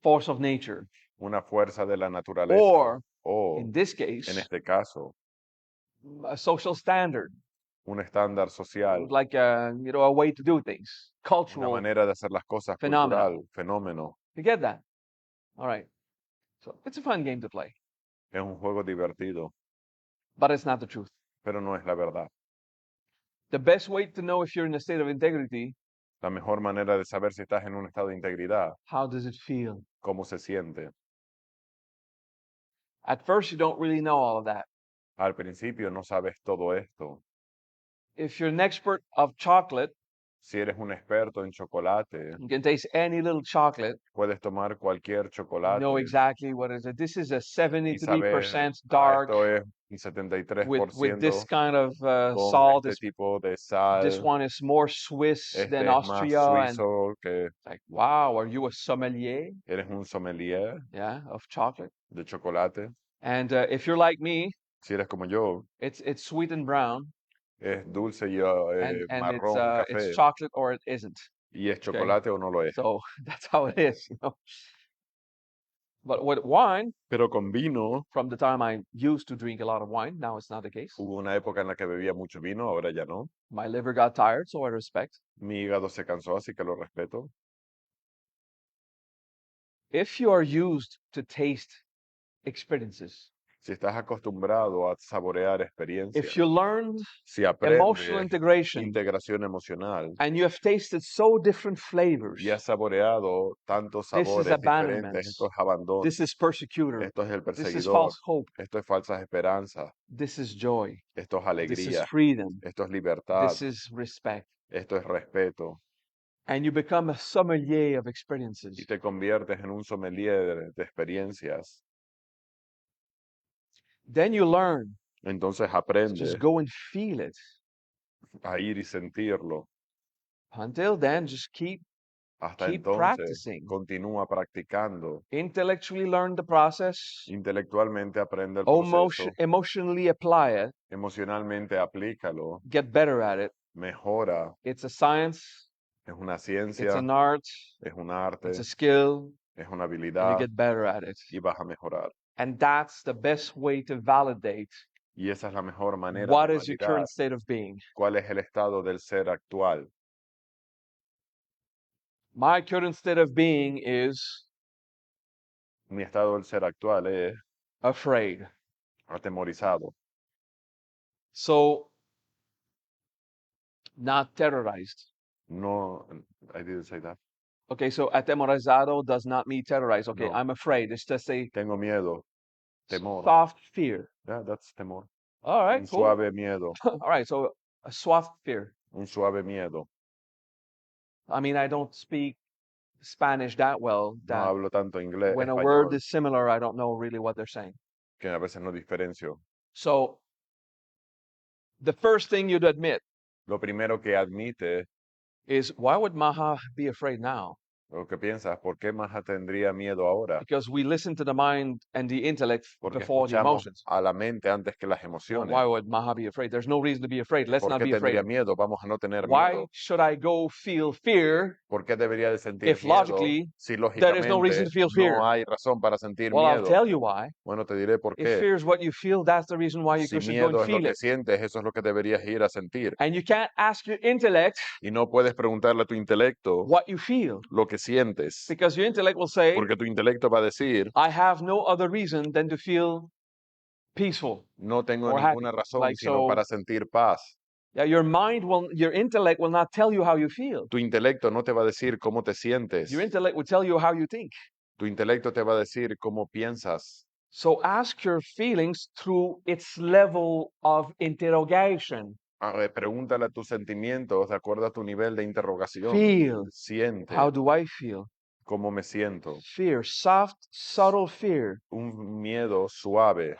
[SPEAKER 1] force of nature.
[SPEAKER 3] una fuerza de la naturaleza,
[SPEAKER 1] Or,
[SPEAKER 3] o
[SPEAKER 1] in this
[SPEAKER 3] en
[SPEAKER 1] case,
[SPEAKER 3] este caso,
[SPEAKER 1] a social standard.
[SPEAKER 3] un estándar social,
[SPEAKER 1] Like a way to do things.
[SPEAKER 3] una
[SPEAKER 1] Cultural.
[SPEAKER 3] manera de hacer las cosas
[SPEAKER 1] Phenomena.
[SPEAKER 3] cultural, fenómeno.
[SPEAKER 1] You get that? All right. So it's a fun game to play,
[SPEAKER 3] Es un juego divertido,
[SPEAKER 1] but it's not the truth.
[SPEAKER 3] pero no es la verdad.
[SPEAKER 1] The best way to know if you're in a state of integrity,
[SPEAKER 3] La mejor manera de saber si estás en un estado de integridad,
[SPEAKER 1] how does it feel?
[SPEAKER 3] cómo se siente.
[SPEAKER 1] At first, you don't really know all of that.
[SPEAKER 3] Al principio no sabes todo esto.
[SPEAKER 1] If you're an expert of chocolate,
[SPEAKER 3] Si eres un experto en chocolate,
[SPEAKER 1] you can taste any little chocolate.
[SPEAKER 3] puedes tomar cualquier
[SPEAKER 1] You
[SPEAKER 3] chocolate
[SPEAKER 1] know exactly what is it. This is a
[SPEAKER 3] y saber,
[SPEAKER 1] 73% dark
[SPEAKER 3] esto es un 73%
[SPEAKER 1] with this kind of
[SPEAKER 3] con
[SPEAKER 1] salt.
[SPEAKER 3] este tipo de sal.
[SPEAKER 1] This one is more Swiss
[SPEAKER 3] Este
[SPEAKER 1] than
[SPEAKER 3] es más
[SPEAKER 1] Austria. And
[SPEAKER 3] suizo que
[SPEAKER 1] like, wow, are you a sommelier?
[SPEAKER 3] eres un sommelier
[SPEAKER 1] Yeah, of chocolate.
[SPEAKER 3] de chocolate.
[SPEAKER 1] And if you're like me,
[SPEAKER 3] Si eres como yo,
[SPEAKER 1] it's sweet and brown,
[SPEAKER 3] es dulce y
[SPEAKER 1] and
[SPEAKER 3] marrón,
[SPEAKER 1] it's
[SPEAKER 3] café.
[SPEAKER 1] chocolate or it isn't.
[SPEAKER 3] Y es chocolate o no lo es.
[SPEAKER 1] So that's how it is. But with wine,
[SPEAKER 3] Pero con vino,
[SPEAKER 1] from the time I used to drink a lot of wine, now it's not the case.
[SPEAKER 3] hubo una época en la que bebía mucho vino, ahora ya no.
[SPEAKER 1] My liver got tired, so I respect.
[SPEAKER 3] Mi hígado se cansó, así que lo respeto.
[SPEAKER 1] If you are used to taste experiences,
[SPEAKER 3] Si estás acostumbrado a saborear experiencias,
[SPEAKER 1] if you learned
[SPEAKER 3] si
[SPEAKER 1] emotional
[SPEAKER 3] aprendes
[SPEAKER 1] integration
[SPEAKER 3] integración emocional
[SPEAKER 1] and you have tasted so different flavors,
[SPEAKER 3] y has saboreado tantos
[SPEAKER 1] this
[SPEAKER 3] sabores
[SPEAKER 1] is abandonment.
[SPEAKER 3] diferentes, esto es abandono,
[SPEAKER 1] This is persecutor.
[SPEAKER 3] esto es el
[SPEAKER 1] This is
[SPEAKER 3] perseguidor,
[SPEAKER 1] false hope.
[SPEAKER 3] esto es falsas esperanzas,
[SPEAKER 1] This is joy.
[SPEAKER 3] esto es
[SPEAKER 1] This is
[SPEAKER 3] alegría,
[SPEAKER 1] freedom.
[SPEAKER 3] esto es libertad,
[SPEAKER 1] This is respect.
[SPEAKER 3] esto es respeto.
[SPEAKER 1] And you become a sommelier of
[SPEAKER 3] Y
[SPEAKER 1] experiences.
[SPEAKER 3] te conviertes en un sommelier de experiencias.
[SPEAKER 1] Then you learn
[SPEAKER 3] Entonces
[SPEAKER 1] to
[SPEAKER 3] aprendes
[SPEAKER 1] just go and feel it.
[SPEAKER 3] a ir y sentirlo.
[SPEAKER 1] Until then, just keep
[SPEAKER 3] Hasta
[SPEAKER 1] Keep
[SPEAKER 3] entonces,
[SPEAKER 1] practicing.
[SPEAKER 3] continúa practicando.
[SPEAKER 1] intellectually learn the process,
[SPEAKER 3] Intelectualmente aprende el proceso.
[SPEAKER 1] emotionally apply it,
[SPEAKER 3] Emocionalmente aplícalo.
[SPEAKER 1] get better at it.
[SPEAKER 3] Mejora.
[SPEAKER 1] It's a science,
[SPEAKER 3] Es una
[SPEAKER 1] it's
[SPEAKER 3] ciencia.
[SPEAKER 1] an art,
[SPEAKER 3] Es un arte.
[SPEAKER 1] it's a skill,
[SPEAKER 3] Es una
[SPEAKER 1] and you
[SPEAKER 3] habilidad.
[SPEAKER 1] get better at it.
[SPEAKER 3] Y vas a mejorar.
[SPEAKER 1] And that's the best way to validate
[SPEAKER 3] Y esa es la mejor manera
[SPEAKER 1] what
[SPEAKER 3] de
[SPEAKER 1] is your
[SPEAKER 3] validar
[SPEAKER 1] current state of being.
[SPEAKER 3] cuál es el estado del ser actual.
[SPEAKER 1] My current state of being is
[SPEAKER 3] Mi estado del ser actual es
[SPEAKER 1] afraid.
[SPEAKER 3] atemorizado.
[SPEAKER 1] So, not terrorized.
[SPEAKER 3] No, I didn't say that.
[SPEAKER 1] Okay, so atemorizado does not mean terrorized. Okay,
[SPEAKER 3] No.
[SPEAKER 1] I'm afraid. It's just a
[SPEAKER 3] Tengo miedo. Temor.
[SPEAKER 1] soft fear.
[SPEAKER 3] Yeah, that's temor.
[SPEAKER 1] All right,
[SPEAKER 3] Un
[SPEAKER 1] cool.
[SPEAKER 3] suave miedo.
[SPEAKER 1] All right, so a soft fear.
[SPEAKER 3] Un suave miedo.
[SPEAKER 1] I mean, I don't speak Spanish that well.
[SPEAKER 3] No
[SPEAKER 1] That
[SPEAKER 3] hablo tanto inglés,
[SPEAKER 1] when a word
[SPEAKER 3] español,
[SPEAKER 1] is similar, I don't know really what they're saying.
[SPEAKER 3] que a veces no diferencio.
[SPEAKER 1] So, the first thing you'd admit
[SPEAKER 3] Lo primero que admite
[SPEAKER 1] is why would Maha be afraid now?
[SPEAKER 3] ¿O qué piensas? ¿Por qué Maha tendría miedo ahora?
[SPEAKER 1] Because we listen to the mind and the intellect
[SPEAKER 3] Porque
[SPEAKER 1] before the
[SPEAKER 3] escuchamos
[SPEAKER 1] emotions.
[SPEAKER 3] a la mente antes que las
[SPEAKER 1] Well,
[SPEAKER 3] emociones.
[SPEAKER 1] why would Maha be afraid? There's no reason to be afraid. Let's
[SPEAKER 3] ¿Por
[SPEAKER 1] not
[SPEAKER 3] qué
[SPEAKER 1] be afraid.
[SPEAKER 3] tendría miedo? Vamos a no tener
[SPEAKER 1] Why
[SPEAKER 3] miedo.
[SPEAKER 1] should I go feel fear
[SPEAKER 3] ¿Por qué debería de sentir
[SPEAKER 1] if
[SPEAKER 3] miedo
[SPEAKER 1] logically
[SPEAKER 3] si
[SPEAKER 1] there is no reason
[SPEAKER 3] lógicamente
[SPEAKER 1] to feel fear?
[SPEAKER 3] no hay razón para sentir
[SPEAKER 1] Well, I'll
[SPEAKER 3] miedo?
[SPEAKER 1] tell you why.
[SPEAKER 3] Bueno, te diré por
[SPEAKER 1] If
[SPEAKER 3] qué.
[SPEAKER 1] fear is what you feel, that's the reason why you
[SPEAKER 3] Si
[SPEAKER 1] should go and
[SPEAKER 3] miedo es lo
[SPEAKER 1] feel
[SPEAKER 3] que
[SPEAKER 1] it.
[SPEAKER 3] sientes, eso es lo que deberías ir a sentir.
[SPEAKER 1] And you can't ask your intellect
[SPEAKER 3] Y no puedes preguntarle a tu intelecto
[SPEAKER 1] what you feel,
[SPEAKER 3] lo que sientes,
[SPEAKER 1] because your intellect will say,
[SPEAKER 3] porque tu intelecto va a decir,
[SPEAKER 1] I have no other reason than to feel peaceful
[SPEAKER 3] no tengo
[SPEAKER 1] or happy.
[SPEAKER 3] ninguna razón
[SPEAKER 1] Like
[SPEAKER 3] sino
[SPEAKER 1] so,
[SPEAKER 3] para sentir paz.
[SPEAKER 1] yeah, your intellect will not tell you how you feel.
[SPEAKER 3] Tu intelecto no te va a decir cómo te sientes.
[SPEAKER 1] Your intellect will tell you how you think.
[SPEAKER 3] Tu intelecto te va a decir cómo piensas.
[SPEAKER 1] So ask your feelings through its level of interrogation.
[SPEAKER 3] Pregúntale a tus sentimientos de acuerdo a tu nivel de interrogación.
[SPEAKER 1] Feel.
[SPEAKER 3] Siente
[SPEAKER 1] How do I feel?
[SPEAKER 3] cómo me siento.
[SPEAKER 1] Fear, soft, subtle fear.
[SPEAKER 3] Un miedo suave.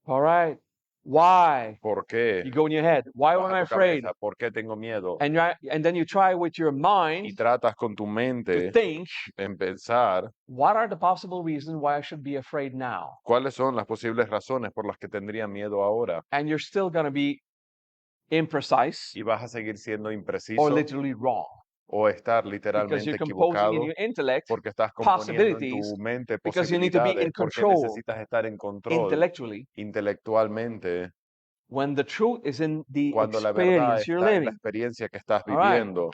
[SPEAKER 1] All right. Why?
[SPEAKER 3] ¿Por qué?
[SPEAKER 1] You go in your head. Why am
[SPEAKER 3] Baja
[SPEAKER 1] I
[SPEAKER 3] tu
[SPEAKER 1] afraid?
[SPEAKER 3] cabeza. ¿Por qué tengo miedo?
[SPEAKER 1] And then you try with your
[SPEAKER 3] Y
[SPEAKER 1] mind
[SPEAKER 3] tratas con tu
[SPEAKER 1] to
[SPEAKER 3] mente
[SPEAKER 1] think,
[SPEAKER 3] en pensar
[SPEAKER 1] what are the possible reasons why I should be afraid now?
[SPEAKER 3] cuáles son las posibles razones por las que tendría miedo ahora.
[SPEAKER 1] And you're still going to be imprecise
[SPEAKER 3] Y vas a seguir siendo
[SPEAKER 1] or
[SPEAKER 3] impreciso
[SPEAKER 1] literally wrong
[SPEAKER 3] o estar
[SPEAKER 1] because
[SPEAKER 3] literalmente
[SPEAKER 1] you're composing in
[SPEAKER 3] equivocado
[SPEAKER 1] your intellect
[SPEAKER 3] porque estás componiendo en
[SPEAKER 1] possibilities
[SPEAKER 3] tu mente
[SPEAKER 1] because you need to be
[SPEAKER 3] posibilidades
[SPEAKER 1] in
[SPEAKER 3] porque
[SPEAKER 1] control
[SPEAKER 3] necesitas estar en control
[SPEAKER 1] intellectually
[SPEAKER 3] intelectualmente
[SPEAKER 1] when the truth is in the
[SPEAKER 3] cuando la verdad
[SPEAKER 1] experience you're
[SPEAKER 3] está en la
[SPEAKER 1] living.
[SPEAKER 3] experiencia que estás
[SPEAKER 1] All right.
[SPEAKER 3] viviendo.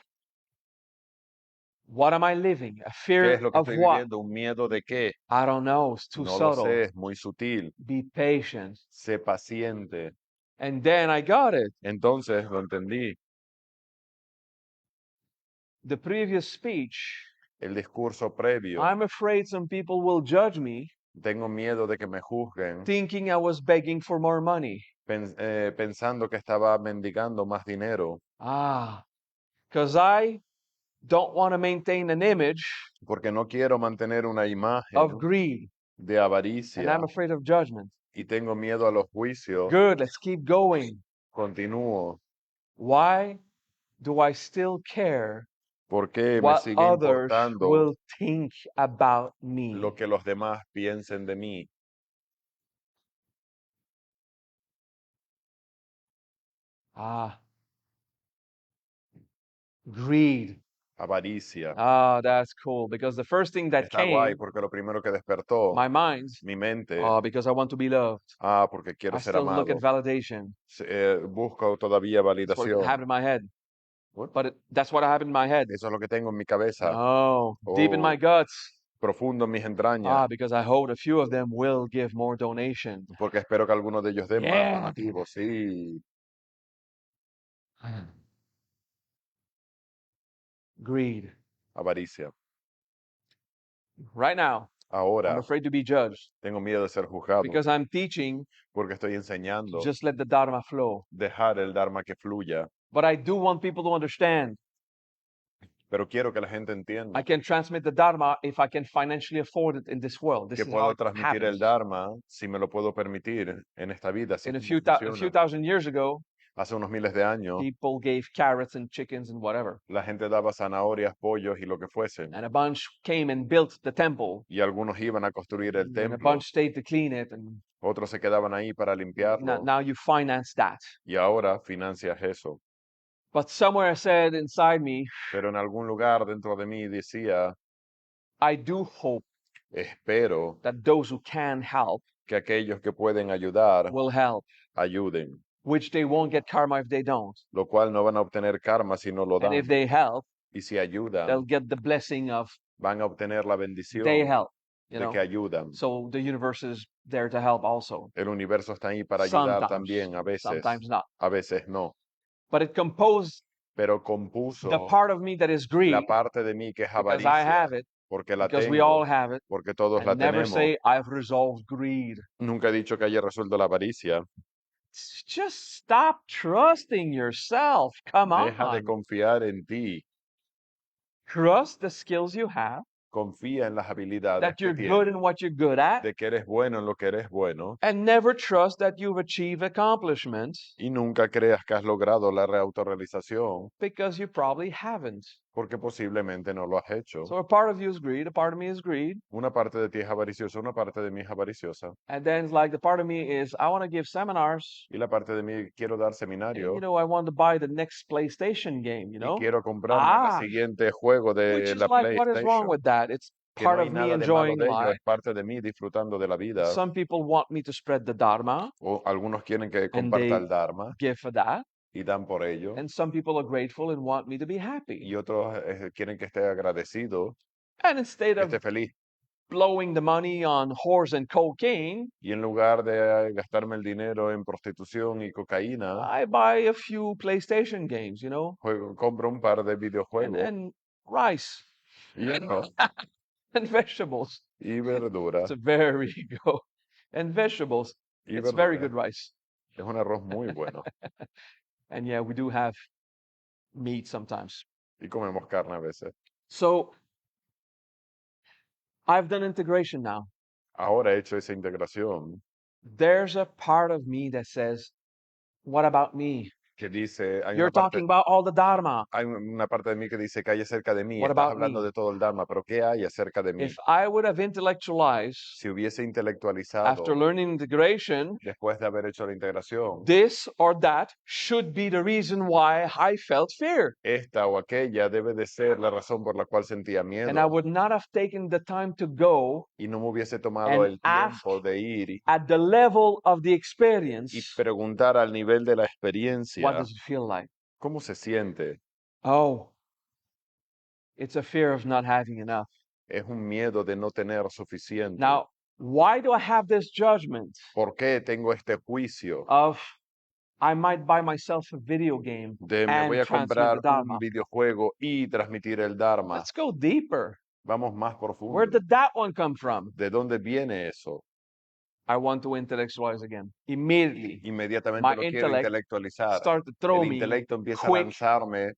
[SPEAKER 1] What am I living? A
[SPEAKER 3] ¿Qué
[SPEAKER 1] fear
[SPEAKER 3] es lo que
[SPEAKER 1] of
[SPEAKER 3] estoy
[SPEAKER 1] what?
[SPEAKER 3] viviendo? ¿Un miedo de qué?
[SPEAKER 1] I don't know. It's too
[SPEAKER 3] No lo
[SPEAKER 1] subtle.
[SPEAKER 3] sé, es muy sutil.
[SPEAKER 1] Be patient.
[SPEAKER 3] Sé paciente.
[SPEAKER 1] And then I got it.
[SPEAKER 3] Entonces lo entendí.
[SPEAKER 1] The previous speech,
[SPEAKER 3] El discurso previo.
[SPEAKER 1] I'm afraid some people will judge me
[SPEAKER 3] Tengo miedo de que me juzguen
[SPEAKER 1] thinking I was begging for more money.
[SPEAKER 3] pensando que estaba mendigando más dinero.
[SPEAKER 1] Because I don't want to maintain an image
[SPEAKER 3] Porque no quiero mantener una imagen
[SPEAKER 1] of greed.
[SPEAKER 3] de
[SPEAKER 1] And
[SPEAKER 3] avaricia
[SPEAKER 1] I'm afraid of judgment.
[SPEAKER 3] y tengo miedo a los juicios.
[SPEAKER 1] Good, let's keep going.
[SPEAKER 3] Continúo.
[SPEAKER 1] Why do I still care
[SPEAKER 3] ¿Por qué me
[SPEAKER 1] what
[SPEAKER 3] sigue
[SPEAKER 1] others
[SPEAKER 3] importando
[SPEAKER 1] will think about me?
[SPEAKER 3] lo que los demás piensen de mí?
[SPEAKER 1] Greed.
[SPEAKER 3] Avaricia.
[SPEAKER 1] That's cool. Because the first thing that
[SPEAKER 3] Está guay
[SPEAKER 1] came,
[SPEAKER 3] porque lo primero que despertó
[SPEAKER 1] my mind,
[SPEAKER 3] mi mente,
[SPEAKER 1] because I want to be loved.
[SPEAKER 3] porque quiero
[SPEAKER 1] I
[SPEAKER 3] ser
[SPEAKER 1] still look
[SPEAKER 3] amado.
[SPEAKER 1] at validation.
[SPEAKER 3] Busco todavía
[SPEAKER 1] That's what
[SPEAKER 3] validación.
[SPEAKER 1] happened in my head.
[SPEAKER 3] What?
[SPEAKER 1] But that's what happened in my head.
[SPEAKER 3] Eso es lo que tengo en mi cabeza.
[SPEAKER 1] No, deep in my
[SPEAKER 3] Oh,
[SPEAKER 1] guts.
[SPEAKER 3] profundo en mis entrañas.
[SPEAKER 1] Because I hope a few of them will give more donation.
[SPEAKER 3] Porque espero que algunos de ellos den más
[SPEAKER 1] Yeah.
[SPEAKER 3] donativos. Sí.
[SPEAKER 1] Greed.
[SPEAKER 3] Avaricia.
[SPEAKER 1] Right now, I'm
[SPEAKER 3] Ahora
[SPEAKER 1] afraid to be judged
[SPEAKER 3] tengo miedo de ser juzgado
[SPEAKER 1] because I'm teaching
[SPEAKER 3] porque estoy
[SPEAKER 1] to
[SPEAKER 3] enseñando
[SPEAKER 1] just let the Dharma flow.
[SPEAKER 3] dejar el Dharma que fluya.
[SPEAKER 1] But I do want people to understand
[SPEAKER 3] Pero quiero que la gente entienda
[SPEAKER 1] I can transmit the Dharma if I can financially afford it in this world. This
[SPEAKER 3] que
[SPEAKER 1] is how
[SPEAKER 3] puedo
[SPEAKER 1] it
[SPEAKER 3] transmitir el
[SPEAKER 1] happens.
[SPEAKER 3] Dharma si me lo puedo permitir en esta vida. Así
[SPEAKER 1] In a
[SPEAKER 3] como
[SPEAKER 1] few
[SPEAKER 3] funciona.
[SPEAKER 1] thousand years ago,
[SPEAKER 3] Hace unos miles de años,
[SPEAKER 1] people gave carrots and chickens and whatever.
[SPEAKER 3] la gente daba zanahorias, pollos y lo que fuesen.
[SPEAKER 1] And a bunch came and built the temple.
[SPEAKER 3] Y algunos iban a construir el
[SPEAKER 1] And a
[SPEAKER 3] templo.
[SPEAKER 1] bunch stayed to clean it. And
[SPEAKER 3] Otros se quedaban ahí para limpiarlo.
[SPEAKER 1] now you finance that.
[SPEAKER 3] Y ahora financias eso.
[SPEAKER 1] But somewhere I said inside me,
[SPEAKER 3] Pero en algún lugar dentro de mí decía,
[SPEAKER 1] I do hope
[SPEAKER 3] espero
[SPEAKER 1] that those who can help
[SPEAKER 3] que aquellos que pueden ayudar,
[SPEAKER 1] will help,
[SPEAKER 3] ayuden.
[SPEAKER 1] which they won't get karma if they don't.
[SPEAKER 3] Lo cual no van a obtener karma si no lo
[SPEAKER 1] And
[SPEAKER 3] dan.
[SPEAKER 1] if they help,
[SPEAKER 3] Y si ayudan,
[SPEAKER 1] they'll get the blessing of
[SPEAKER 3] van a obtener la bendición
[SPEAKER 1] they help. You
[SPEAKER 3] de
[SPEAKER 1] know,
[SPEAKER 3] que ayudan.
[SPEAKER 1] so the universe is there to help also.
[SPEAKER 3] El universo está ahí para ayudar
[SPEAKER 1] Sometimes,
[SPEAKER 3] también, a veces.
[SPEAKER 1] sometimes not.
[SPEAKER 3] A veces no.
[SPEAKER 1] But it composed
[SPEAKER 3] Pero
[SPEAKER 1] the
[SPEAKER 3] compuso
[SPEAKER 1] part of me that is
[SPEAKER 3] la
[SPEAKER 1] greed
[SPEAKER 3] parte de mí que es
[SPEAKER 1] because I
[SPEAKER 3] avaricia,
[SPEAKER 1] have it,
[SPEAKER 3] porque la
[SPEAKER 1] because we all
[SPEAKER 3] tengo,
[SPEAKER 1] have it.
[SPEAKER 3] porque todos la
[SPEAKER 1] And never
[SPEAKER 3] tenemos.
[SPEAKER 1] say I've resolved greed.
[SPEAKER 3] Nunca he dicho que haya resuelto la avaricia.
[SPEAKER 1] Just stop trusting yourself. Come
[SPEAKER 3] Deja de
[SPEAKER 1] on.
[SPEAKER 3] confiar en ti.
[SPEAKER 1] Trust the skills you have.
[SPEAKER 3] Confía en las habilidades
[SPEAKER 1] that
[SPEAKER 3] que
[SPEAKER 1] you're
[SPEAKER 3] tienes,
[SPEAKER 1] good in what you're good at,
[SPEAKER 3] de que eres bueno en lo que eres bueno,
[SPEAKER 1] and never trust that you've achieved accomplishment
[SPEAKER 3] y nunca creas que has logrado la reautorrealización,
[SPEAKER 1] because you probably haven't.
[SPEAKER 3] porque posiblemente no lo has hecho.
[SPEAKER 1] So a part of you is greed, a part of me is greed,
[SPEAKER 3] Una parte de ti es avariciosa, una parte de mí es avariciosa,
[SPEAKER 1] and then it's like the part of me is I want to give seminars,
[SPEAKER 3] y la parte de mí quiero dar
[SPEAKER 1] and
[SPEAKER 3] seminarios
[SPEAKER 1] I want to buy the next PlayStation game,
[SPEAKER 3] y quiero comprarme el
[SPEAKER 1] Ah,
[SPEAKER 3] siguiente juego
[SPEAKER 1] which
[SPEAKER 3] de
[SPEAKER 1] is
[SPEAKER 3] la
[SPEAKER 1] like, what is wrong
[SPEAKER 3] PlayStation,
[SPEAKER 1] with that? It's
[SPEAKER 3] que no
[SPEAKER 1] part
[SPEAKER 3] hay
[SPEAKER 1] of me
[SPEAKER 3] nada de malo
[SPEAKER 1] enjoying
[SPEAKER 3] de ello,
[SPEAKER 1] life.
[SPEAKER 3] es parte de mí disfrutando de la vida.
[SPEAKER 1] Some people want me to spread the Dharma,
[SPEAKER 3] O algunos quieren que
[SPEAKER 1] and
[SPEAKER 3] comparta
[SPEAKER 1] they
[SPEAKER 3] el Dharma
[SPEAKER 1] give for that.
[SPEAKER 3] y dan por ello,
[SPEAKER 1] And some people are grateful and want me to be happy.
[SPEAKER 3] y otros quieren que esté agradecido,
[SPEAKER 1] And instead
[SPEAKER 3] que
[SPEAKER 1] of
[SPEAKER 3] esté feliz.
[SPEAKER 1] blowing the money on whores and cocaine,
[SPEAKER 3] Y en lugar de gastarme el dinero en prostitución y cocaína,
[SPEAKER 1] I buy a few PlayStation games,
[SPEAKER 3] compro un par de
[SPEAKER 1] and,
[SPEAKER 3] videojuegos
[SPEAKER 1] and rice
[SPEAKER 3] y arroz
[SPEAKER 1] and vegetables.
[SPEAKER 3] y verduras
[SPEAKER 1] It's very good. And vegetables.
[SPEAKER 3] y
[SPEAKER 1] It's very
[SPEAKER 3] verduras.
[SPEAKER 1] good rice.
[SPEAKER 3] Es un arroz muy bueno.
[SPEAKER 1] And yeah, we do have meat sometimes.
[SPEAKER 3] Y comemos carne a veces.
[SPEAKER 1] So I've done integration now.
[SPEAKER 3] Ahora he hecho esa integración
[SPEAKER 1] There's a part of me that says, what about me?
[SPEAKER 3] que dice,
[SPEAKER 1] You're talking about all the Dharma.
[SPEAKER 3] hay una parte de mí que dice que hay acerca de mí.
[SPEAKER 1] What
[SPEAKER 3] Estás
[SPEAKER 1] about
[SPEAKER 3] hablando
[SPEAKER 1] me?
[SPEAKER 3] de todo el Dharma, pero ¿qué hay acerca de mí?
[SPEAKER 1] If I would have intellectualized
[SPEAKER 3] Si hubiese intelectualizado
[SPEAKER 1] after learning integration,
[SPEAKER 3] después de haber hecho la integración,
[SPEAKER 1] this or that should be the reason why I felt fear.
[SPEAKER 3] esta o aquella debe de ser la razón por la cual sentía
[SPEAKER 1] And I
[SPEAKER 3] miedo,
[SPEAKER 1] would not have taken the time to go
[SPEAKER 3] y no me hubiese tomado
[SPEAKER 1] and
[SPEAKER 3] el
[SPEAKER 1] ask
[SPEAKER 3] tiempo de ir
[SPEAKER 1] at the level of the
[SPEAKER 3] y
[SPEAKER 1] experience,
[SPEAKER 3] preguntar al nivel de la
[SPEAKER 1] what
[SPEAKER 3] experiencia
[SPEAKER 1] does it feel like?
[SPEAKER 3] cómo se siente.
[SPEAKER 1] Oh, it's a fear of not having enough.
[SPEAKER 3] Es un miedo de no tener suficiente.
[SPEAKER 1] Now, why do I have this judgment
[SPEAKER 3] ¿Por qué tengo este juicio
[SPEAKER 1] of I might buy myself a video game
[SPEAKER 3] de me voy
[SPEAKER 1] and
[SPEAKER 3] a
[SPEAKER 1] transmit
[SPEAKER 3] comprar
[SPEAKER 1] the
[SPEAKER 3] un
[SPEAKER 1] Dharma?
[SPEAKER 3] videojuego y transmitir el Dharma?
[SPEAKER 1] Let's go deeper.
[SPEAKER 3] Vamos más
[SPEAKER 1] Where
[SPEAKER 3] profundo.
[SPEAKER 1] did that one come from?
[SPEAKER 3] ¿De dónde viene eso?
[SPEAKER 1] I want to intellectualize again. Immediately,
[SPEAKER 3] Inmediatamente
[SPEAKER 1] my
[SPEAKER 3] lo quiero
[SPEAKER 1] intellect
[SPEAKER 3] intelectualizar.
[SPEAKER 1] start to throw
[SPEAKER 3] El
[SPEAKER 1] me
[SPEAKER 3] intelecto empieza a
[SPEAKER 1] quick,
[SPEAKER 3] lanzarme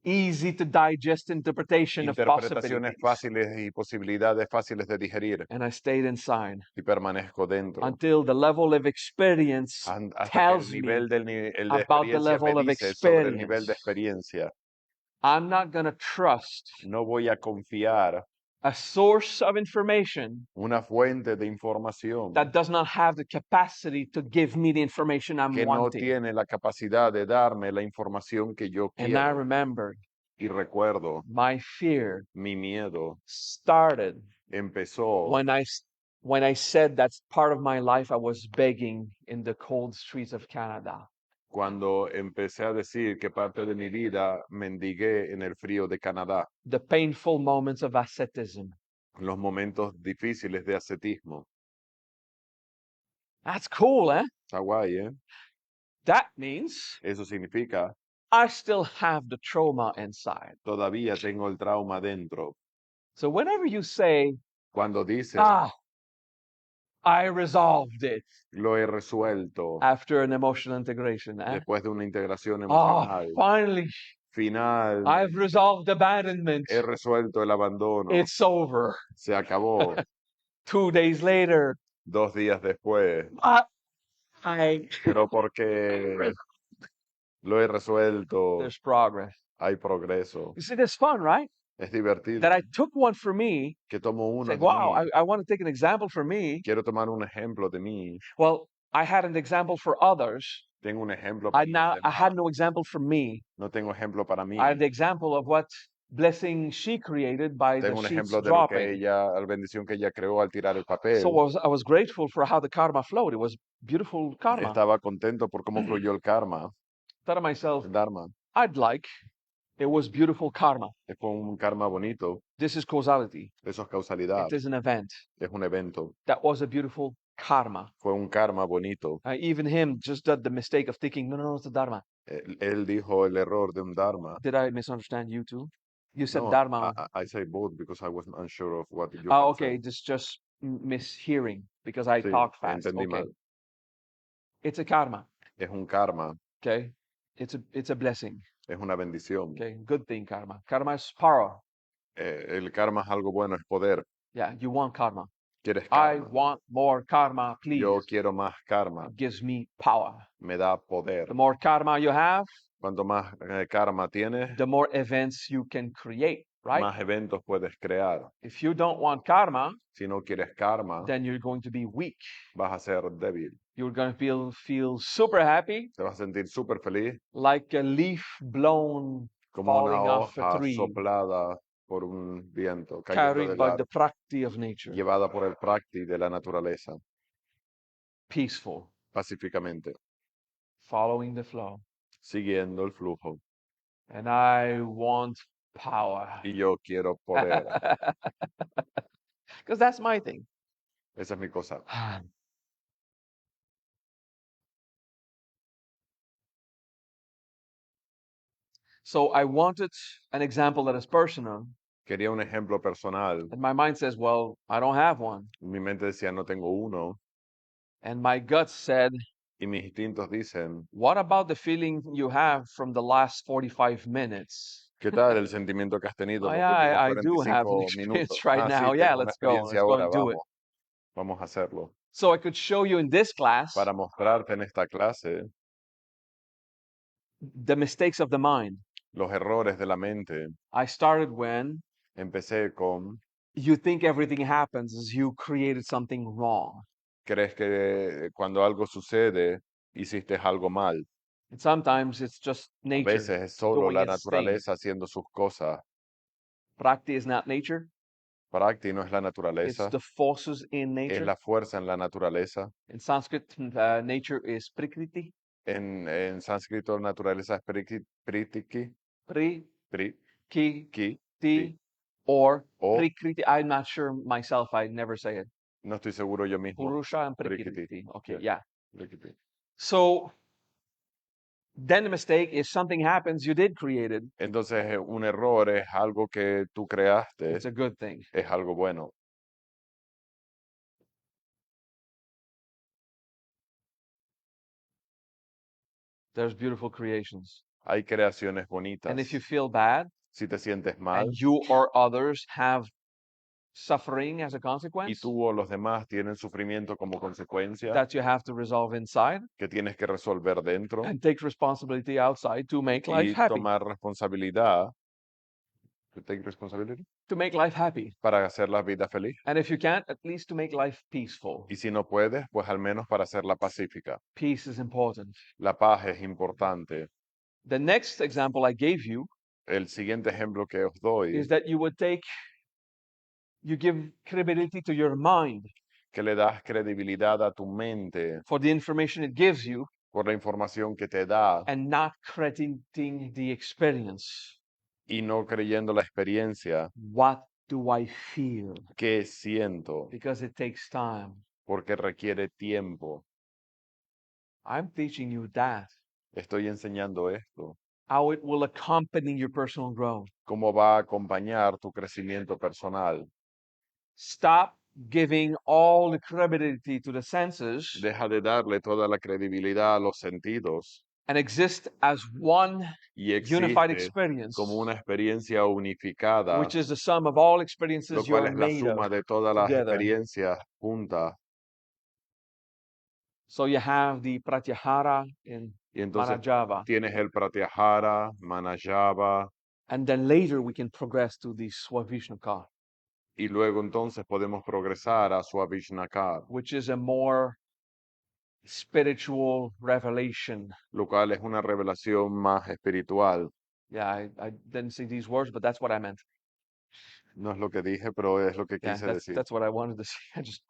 [SPEAKER 1] easy to digest interpretation of
[SPEAKER 3] interpretaciones
[SPEAKER 1] possibilities.
[SPEAKER 3] fáciles y posibilidades fáciles de digerir,
[SPEAKER 1] And I stayed inside
[SPEAKER 3] y permanezco dentro
[SPEAKER 1] until the level of experience
[SPEAKER 3] hasta que
[SPEAKER 1] tells
[SPEAKER 3] el
[SPEAKER 1] me
[SPEAKER 3] nivel el de
[SPEAKER 1] about the
[SPEAKER 3] experiencia me
[SPEAKER 1] level of
[SPEAKER 3] dice sobre el nivel
[SPEAKER 1] experience.
[SPEAKER 3] de experiencia.
[SPEAKER 1] I'm not going to trust
[SPEAKER 3] No voy a confiar
[SPEAKER 1] a source of information
[SPEAKER 3] una fuente de información
[SPEAKER 1] that does not have the capacity to give me the information I'm
[SPEAKER 3] que no
[SPEAKER 1] wanting.
[SPEAKER 3] tiene la capacidad de darme la información que yo
[SPEAKER 1] And I
[SPEAKER 3] quiero.
[SPEAKER 1] remembered
[SPEAKER 3] Y recuerdo,
[SPEAKER 1] my fear
[SPEAKER 3] mi miedo
[SPEAKER 1] started
[SPEAKER 3] empezó
[SPEAKER 1] when I said that's part of my life I was begging in the cold streets of Canada.
[SPEAKER 3] cuando empecé a decir que parte de mi vida mendigué en el frío de Canadá,
[SPEAKER 1] The painful moments of asceticism.
[SPEAKER 3] los momentos difíciles de ascetismo.
[SPEAKER 1] That's cool, eh?
[SPEAKER 3] Está guay, ¿eh?
[SPEAKER 1] That means
[SPEAKER 3] Eso significa,
[SPEAKER 1] I still have the trauma inside.
[SPEAKER 3] todavía tengo el trauma dentro.
[SPEAKER 1] So whenever you say,
[SPEAKER 3] Cuando dices,
[SPEAKER 1] I resolved it
[SPEAKER 3] lo he resuelto
[SPEAKER 1] after an emotional integration, eh?
[SPEAKER 3] después de una integración
[SPEAKER 1] Oh,
[SPEAKER 3] emocional,
[SPEAKER 1] finally,
[SPEAKER 3] final,
[SPEAKER 1] I've resolved abandonment.
[SPEAKER 3] he resuelto el abandono,
[SPEAKER 1] It's over.
[SPEAKER 3] se acabó.
[SPEAKER 1] 2 days later,
[SPEAKER 3] 2 días después,
[SPEAKER 1] I
[SPEAKER 3] pero porque lo he resuelto,
[SPEAKER 1] there's progress.
[SPEAKER 3] hay progreso.
[SPEAKER 1] You see, that's fun, right?
[SPEAKER 3] Es divertido
[SPEAKER 1] That I took one for me.
[SPEAKER 3] que tomo uno
[SPEAKER 1] Say,
[SPEAKER 3] de
[SPEAKER 1] wow,
[SPEAKER 3] mí.
[SPEAKER 1] I want to take an example for me.
[SPEAKER 3] Quiero tomar un ejemplo de mí.
[SPEAKER 1] Well, I had an example for others.
[SPEAKER 3] Tengo un ejemplo para los
[SPEAKER 1] I had
[SPEAKER 3] demás.
[SPEAKER 1] no example for me.
[SPEAKER 3] No tengo ejemplo para mí.
[SPEAKER 1] I had the example of what blessing she created by the
[SPEAKER 3] Tengo un
[SPEAKER 1] sheets
[SPEAKER 3] ejemplo de lo que
[SPEAKER 1] dropping.
[SPEAKER 3] la bendición que ella creó al tirar el papel.
[SPEAKER 1] So I was grateful for how the karma flowed. It was beautiful karma.
[SPEAKER 3] Estaba contento por cómo fluyó el karma,
[SPEAKER 1] Thought of myself,
[SPEAKER 3] el dharma.
[SPEAKER 1] I'd like. It was beautiful karma.
[SPEAKER 3] Fue un karma bonito.
[SPEAKER 1] This is causality.
[SPEAKER 3] Eso es causalidad.
[SPEAKER 1] It is an event.
[SPEAKER 3] Es un evento.
[SPEAKER 1] That was a beautiful karma.
[SPEAKER 3] Fue un karma bonito.
[SPEAKER 1] Even him just did the mistake of thinking, no, it's a dharma.
[SPEAKER 3] Él dijo el error de un dharma.
[SPEAKER 1] Did I misunderstand you too? You said
[SPEAKER 3] No,
[SPEAKER 1] dharma.
[SPEAKER 3] I say both because I was unsure of what you
[SPEAKER 1] Oh,
[SPEAKER 3] had
[SPEAKER 1] okay.
[SPEAKER 3] said.
[SPEAKER 1] This just mishearing because I
[SPEAKER 3] Sí,
[SPEAKER 1] talk fast.
[SPEAKER 3] entendí
[SPEAKER 1] Okay.
[SPEAKER 3] mal.
[SPEAKER 1] It's a karma.
[SPEAKER 3] Es un karma.
[SPEAKER 1] Okay. It's a blessing.
[SPEAKER 3] Es una bendición.
[SPEAKER 1] Okay. Good thing, karma. Karma is power.
[SPEAKER 3] El karma es algo bueno, es poder.
[SPEAKER 1] Yeah, you want karma.
[SPEAKER 3] Quieres
[SPEAKER 1] I
[SPEAKER 3] karma.
[SPEAKER 1] want more karma, please.
[SPEAKER 3] Yo quiero más karma.
[SPEAKER 1] It gives me power.
[SPEAKER 3] Me da poder.
[SPEAKER 1] The more karma you have,
[SPEAKER 3] Cuanto más karma tienes,
[SPEAKER 1] the more events you can create, right?
[SPEAKER 3] más eventos puedes crear.
[SPEAKER 1] If you don't want karma,
[SPEAKER 3] Si no quieres karma,
[SPEAKER 1] then you're going to be weak.
[SPEAKER 3] vas a ser débil.
[SPEAKER 1] You're going to feel super happy,
[SPEAKER 3] Te vas a sentir súper feliz,
[SPEAKER 1] like a leaf blown
[SPEAKER 3] como una
[SPEAKER 1] falling off a
[SPEAKER 3] hoja
[SPEAKER 1] tree,
[SPEAKER 3] soplada por un viento, cayendo
[SPEAKER 1] carried
[SPEAKER 3] del
[SPEAKER 1] by the
[SPEAKER 3] árbol,
[SPEAKER 1] prakti of nature.
[SPEAKER 3] llevada por el prakti de la naturaleza,
[SPEAKER 1] Peaceful,
[SPEAKER 3] pacíficamente,
[SPEAKER 1] following the flow.
[SPEAKER 3] siguiendo el flujo.
[SPEAKER 1] And I want power.
[SPEAKER 3] Y yo quiero poder.
[SPEAKER 1] Because that's my thing.
[SPEAKER 3] Esa es mi cosa.
[SPEAKER 1] So I wanted an example that is personal.
[SPEAKER 3] Quería un ejemplo personal.
[SPEAKER 1] And my mind says, well, I don't have one.
[SPEAKER 3] Mi mente decía, no tengo uno.
[SPEAKER 1] And my gut said,
[SPEAKER 3] Y mis instintos dicen,
[SPEAKER 1] what about the feeling you have from the last 45 minutes?
[SPEAKER 3] ¿qué tal el sentimiento que has tenido
[SPEAKER 1] Oh,
[SPEAKER 3] los
[SPEAKER 1] yeah, I
[SPEAKER 3] últimos
[SPEAKER 1] do have an
[SPEAKER 3] 45
[SPEAKER 1] experience
[SPEAKER 3] minutos?
[SPEAKER 1] right
[SPEAKER 3] Ah,
[SPEAKER 1] now.
[SPEAKER 3] sí,
[SPEAKER 1] Yeah,
[SPEAKER 3] tengo una
[SPEAKER 1] let's go.
[SPEAKER 3] experiencia
[SPEAKER 1] Let's go
[SPEAKER 3] ahora,
[SPEAKER 1] and do it.
[SPEAKER 3] vamos a hacerlo.
[SPEAKER 1] So I could show you in this class
[SPEAKER 3] Para mostrarte en esta clase
[SPEAKER 1] the mistakes of the mind.
[SPEAKER 3] los errores de la mente.
[SPEAKER 1] I started when
[SPEAKER 3] Empecé con,
[SPEAKER 1] you think everything happens as you created something wrong.
[SPEAKER 3] crees que cuando algo sucede, hiciste algo mal.
[SPEAKER 1] And sometimes it's just
[SPEAKER 3] A
[SPEAKER 1] nature
[SPEAKER 3] veces es solo
[SPEAKER 1] doing
[SPEAKER 3] la
[SPEAKER 1] its thing.
[SPEAKER 3] naturaleza haciendo sus cosas.
[SPEAKER 1] Prakti is not nature.
[SPEAKER 3] Prakti no es la
[SPEAKER 1] It's
[SPEAKER 3] naturaleza,
[SPEAKER 1] the forces in
[SPEAKER 3] es
[SPEAKER 1] nature.
[SPEAKER 3] la fuerza en la naturaleza.
[SPEAKER 1] In Sanskrit, nature is prakriti.
[SPEAKER 3] En sánscrito, naturaleza es pritiki,
[SPEAKER 1] Pri,
[SPEAKER 3] pri,
[SPEAKER 1] ki,
[SPEAKER 3] ki,
[SPEAKER 1] ti, or
[SPEAKER 3] o,
[SPEAKER 1] prakriti. I'm not sure myself. I never say it.
[SPEAKER 3] no estoy seguro yo mismo.
[SPEAKER 1] Purusha and
[SPEAKER 3] Prakriti.
[SPEAKER 1] prakriti. Okay,
[SPEAKER 3] Yeah.
[SPEAKER 1] yeah.
[SPEAKER 3] Prakriti.
[SPEAKER 1] So then the mistake is something happens, you did create it.
[SPEAKER 3] Entonces, un error es algo que tú creaste,
[SPEAKER 1] It's a good thing.
[SPEAKER 3] es algo bueno.
[SPEAKER 1] There's beautiful creations.
[SPEAKER 3] Hay creaciones bonitas.
[SPEAKER 1] And if you feel bad
[SPEAKER 3] Si te sientes mal
[SPEAKER 1] and you or others have suffering as a
[SPEAKER 3] y
[SPEAKER 1] consequence
[SPEAKER 3] tú o los demás tienen sufrimiento como consecuencia
[SPEAKER 1] that you have to resolve inside
[SPEAKER 3] que tienes que resolver dentro
[SPEAKER 1] and take responsibility outside to make life
[SPEAKER 3] y
[SPEAKER 1] happy.
[SPEAKER 3] tomar responsabilidad, to take responsibility,
[SPEAKER 1] To make life happy.
[SPEAKER 3] para hacer la vida feliz.
[SPEAKER 1] And if you can't, at least to make life peaceful.
[SPEAKER 3] Y si no puedes, pues al menos para hacerla pacífica.
[SPEAKER 1] Peace is important.
[SPEAKER 3] La paz es importante.
[SPEAKER 1] The next example I gave you
[SPEAKER 3] El siguiente ejemplo que os doy,
[SPEAKER 1] is that you give credibility to your mind
[SPEAKER 3] que le das credibilidad a tu mente
[SPEAKER 1] for the information it gives you
[SPEAKER 3] por la información que te da
[SPEAKER 1] and not crediting the experience.
[SPEAKER 3] y no creyendo la experiencia.
[SPEAKER 1] What do I feel?
[SPEAKER 3] ¿Qué siento?
[SPEAKER 1] Because it takes time.
[SPEAKER 3] Porque requiere tiempo.
[SPEAKER 1] I'm teaching you that.
[SPEAKER 3] Estoy enseñando esto.
[SPEAKER 1] How it will accompany your personal growth.
[SPEAKER 3] Cómo va a acompañar tu crecimiento personal.
[SPEAKER 1] Stop giving all the credibility to the senses
[SPEAKER 3] Deja de darle toda la credibilidad a los sentidos
[SPEAKER 1] and exist as one
[SPEAKER 3] y
[SPEAKER 1] unified
[SPEAKER 3] existe
[SPEAKER 1] experience,
[SPEAKER 3] como una experiencia unificada,
[SPEAKER 1] which is the sum of all
[SPEAKER 3] lo
[SPEAKER 1] experiences
[SPEAKER 3] cual
[SPEAKER 1] you're
[SPEAKER 3] es la
[SPEAKER 1] made
[SPEAKER 3] suma
[SPEAKER 1] of
[SPEAKER 3] de todas las
[SPEAKER 1] together.
[SPEAKER 3] experiencias juntas.
[SPEAKER 1] So you have the pratyahara in
[SPEAKER 3] Y entonces
[SPEAKER 1] Manajava,
[SPEAKER 3] tienes el pratyahara, manajava,
[SPEAKER 1] and then later we can progress to the Swavishnaka,
[SPEAKER 3] y luego entonces podemos progresar a Swavishnakar,
[SPEAKER 1] which is a more spiritual revelation.
[SPEAKER 3] lo cual es una revelación más espiritual.
[SPEAKER 1] Yeah, I didn't say these words, but that's what I meant.
[SPEAKER 3] No es lo que dije, pero es lo que
[SPEAKER 1] Yeah,
[SPEAKER 3] quise decir.
[SPEAKER 1] that's what I wanted to say. I just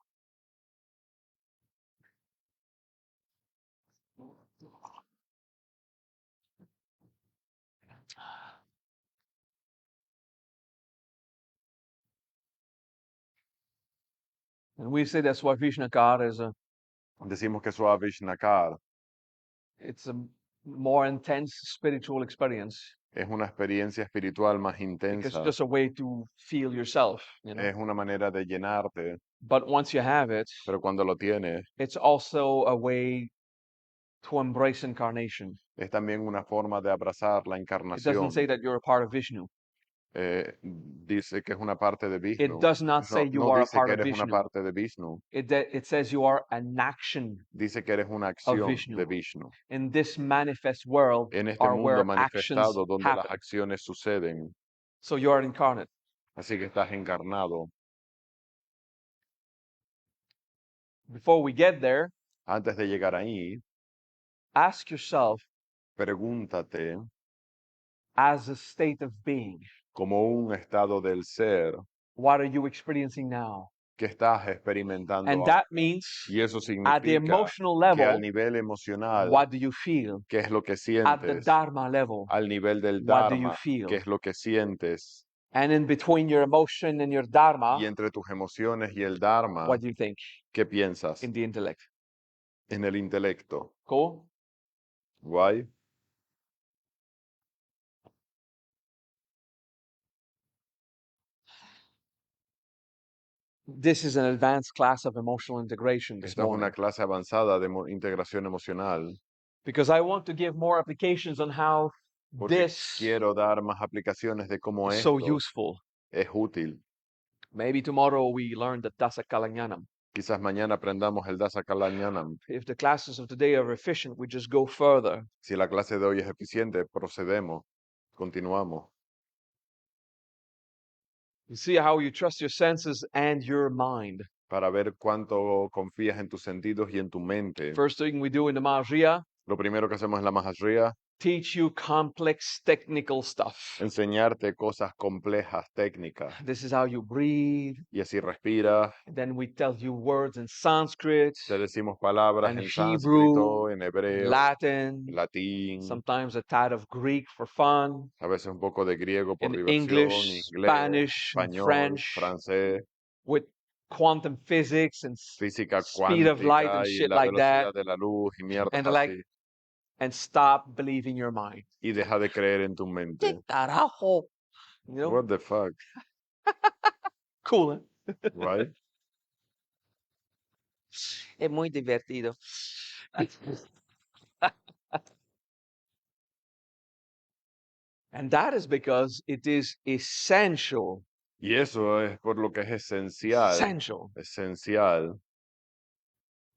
[SPEAKER 1] and we say that Swavishnaka is
[SPEAKER 3] Decimos que Swavishnakar
[SPEAKER 1] it's a more intense spiritual experience.
[SPEAKER 3] es una experiencia espiritual más
[SPEAKER 1] Because it's
[SPEAKER 3] intensa.
[SPEAKER 1] just a way to feel yourself, you know.
[SPEAKER 3] Es una manera de llenarte,
[SPEAKER 1] But once you have it,
[SPEAKER 3] pero cuando lo tienes,
[SPEAKER 1] it's also a way to embrace incarnation.
[SPEAKER 3] es también una forma de abrazar la
[SPEAKER 1] It
[SPEAKER 3] encarnación.
[SPEAKER 1] doesn't say that you're a part of Vishnu.
[SPEAKER 3] dice que es una parte de
[SPEAKER 1] It
[SPEAKER 3] Vishnu.
[SPEAKER 1] does not say you
[SPEAKER 3] No
[SPEAKER 1] are a
[SPEAKER 3] dice
[SPEAKER 1] part
[SPEAKER 3] que
[SPEAKER 1] of
[SPEAKER 3] eres una
[SPEAKER 1] Vishnu.
[SPEAKER 3] parte de Vishnu.
[SPEAKER 1] It says you are an action
[SPEAKER 3] Dice que eres una
[SPEAKER 1] of
[SPEAKER 3] acción
[SPEAKER 1] Vishnu.
[SPEAKER 3] de Vishnu.
[SPEAKER 1] In this manifest world
[SPEAKER 3] En este
[SPEAKER 1] are
[SPEAKER 3] mundo
[SPEAKER 1] where actions
[SPEAKER 3] manifestado donde las
[SPEAKER 1] happen.
[SPEAKER 3] acciones suceden.
[SPEAKER 1] So you are incarnate.
[SPEAKER 3] Así que estás encarnado.
[SPEAKER 1] Before we get there,
[SPEAKER 3] Antes de llegar ahí,
[SPEAKER 1] ask yourself,
[SPEAKER 3] pregúntate,
[SPEAKER 1] as a state of being,
[SPEAKER 3] como un estado del ser,
[SPEAKER 1] what are you experiencing now?
[SPEAKER 3] que estás experimentando
[SPEAKER 1] And
[SPEAKER 3] ahora.
[SPEAKER 1] that means
[SPEAKER 3] Y eso
[SPEAKER 1] at the
[SPEAKER 3] significa
[SPEAKER 1] emotional
[SPEAKER 3] que al
[SPEAKER 1] level,
[SPEAKER 3] nivel emocional,
[SPEAKER 1] what do you feel?
[SPEAKER 3] ¿qué es lo que
[SPEAKER 1] At the
[SPEAKER 3] sientes?
[SPEAKER 1] Dharma level,
[SPEAKER 3] Al nivel del
[SPEAKER 1] what do you
[SPEAKER 3] Dharma,
[SPEAKER 1] feel?
[SPEAKER 3] ¿qué es lo que sientes?
[SPEAKER 1] And in between your emotion and your
[SPEAKER 3] Y
[SPEAKER 1] Dharma,
[SPEAKER 3] entre tus emociones y el Dharma,
[SPEAKER 1] what do you think?
[SPEAKER 3] ¿qué piensas?
[SPEAKER 1] In the intellect.
[SPEAKER 3] En el intelecto.
[SPEAKER 1] Cool?
[SPEAKER 3] ¿Guay?
[SPEAKER 1] This is an advanced class of emotional integration this
[SPEAKER 3] Esta es una
[SPEAKER 1] morning
[SPEAKER 3] clase avanzada de integración emocional
[SPEAKER 1] because I want to give more applications on how
[SPEAKER 3] porque
[SPEAKER 1] this
[SPEAKER 3] quiero dar más aplicaciones de cómo
[SPEAKER 1] is so
[SPEAKER 3] esto
[SPEAKER 1] useful.
[SPEAKER 3] es útil.
[SPEAKER 1] Maybe tomorrow we learn the Dasa Kalanyanam.
[SPEAKER 3] Quizás mañana aprendamos el Dasa Kalanyanam.
[SPEAKER 1] If the classes of today are efficient, we just go further.
[SPEAKER 3] Si la clase de hoy es eficiente, procedemos, continuamos.
[SPEAKER 1] You see how you trust your senses and your mind.
[SPEAKER 3] Para ver cuánto confías en tus sentidos y en tu mente.
[SPEAKER 1] First thing we do in the Mahariya,
[SPEAKER 3] Lo primero que hacemos en la Mahashriya,
[SPEAKER 1] teach you complex technical stuff.
[SPEAKER 3] enseñarte cosas complejas, técnicas.
[SPEAKER 1] This is how you breathe.
[SPEAKER 3] Y así respiras.
[SPEAKER 1] Then we tell you words in Sanskrit,
[SPEAKER 3] Te decimos palabras
[SPEAKER 1] and
[SPEAKER 3] en
[SPEAKER 1] Hebrew,
[SPEAKER 3] sánscrito, en hebreo,
[SPEAKER 1] Latin,
[SPEAKER 3] latín,
[SPEAKER 1] sometimes a tad of Greek for fun,
[SPEAKER 3] a veces un poco de griego por
[SPEAKER 1] in
[SPEAKER 3] diversión,
[SPEAKER 1] English,
[SPEAKER 3] inglés,
[SPEAKER 1] Spanish, and
[SPEAKER 3] español,
[SPEAKER 1] French,
[SPEAKER 3] francés,
[SPEAKER 1] with quantum physics and
[SPEAKER 3] física
[SPEAKER 1] speed of light and
[SPEAKER 3] cuántica y
[SPEAKER 1] shit
[SPEAKER 3] la
[SPEAKER 1] like that,
[SPEAKER 3] velocidad de la luz y mierdas
[SPEAKER 1] and like,
[SPEAKER 3] así.
[SPEAKER 1] and stop believing your mind.
[SPEAKER 3] Y deja de creer en tu mente.
[SPEAKER 1] Carajo, you know,
[SPEAKER 3] What the fuck,
[SPEAKER 1] cool, eh?
[SPEAKER 3] right?
[SPEAKER 1] Es muy divertido. And that is because it is essential,
[SPEAKER 3] Y eso es por lo que es esencial, esencial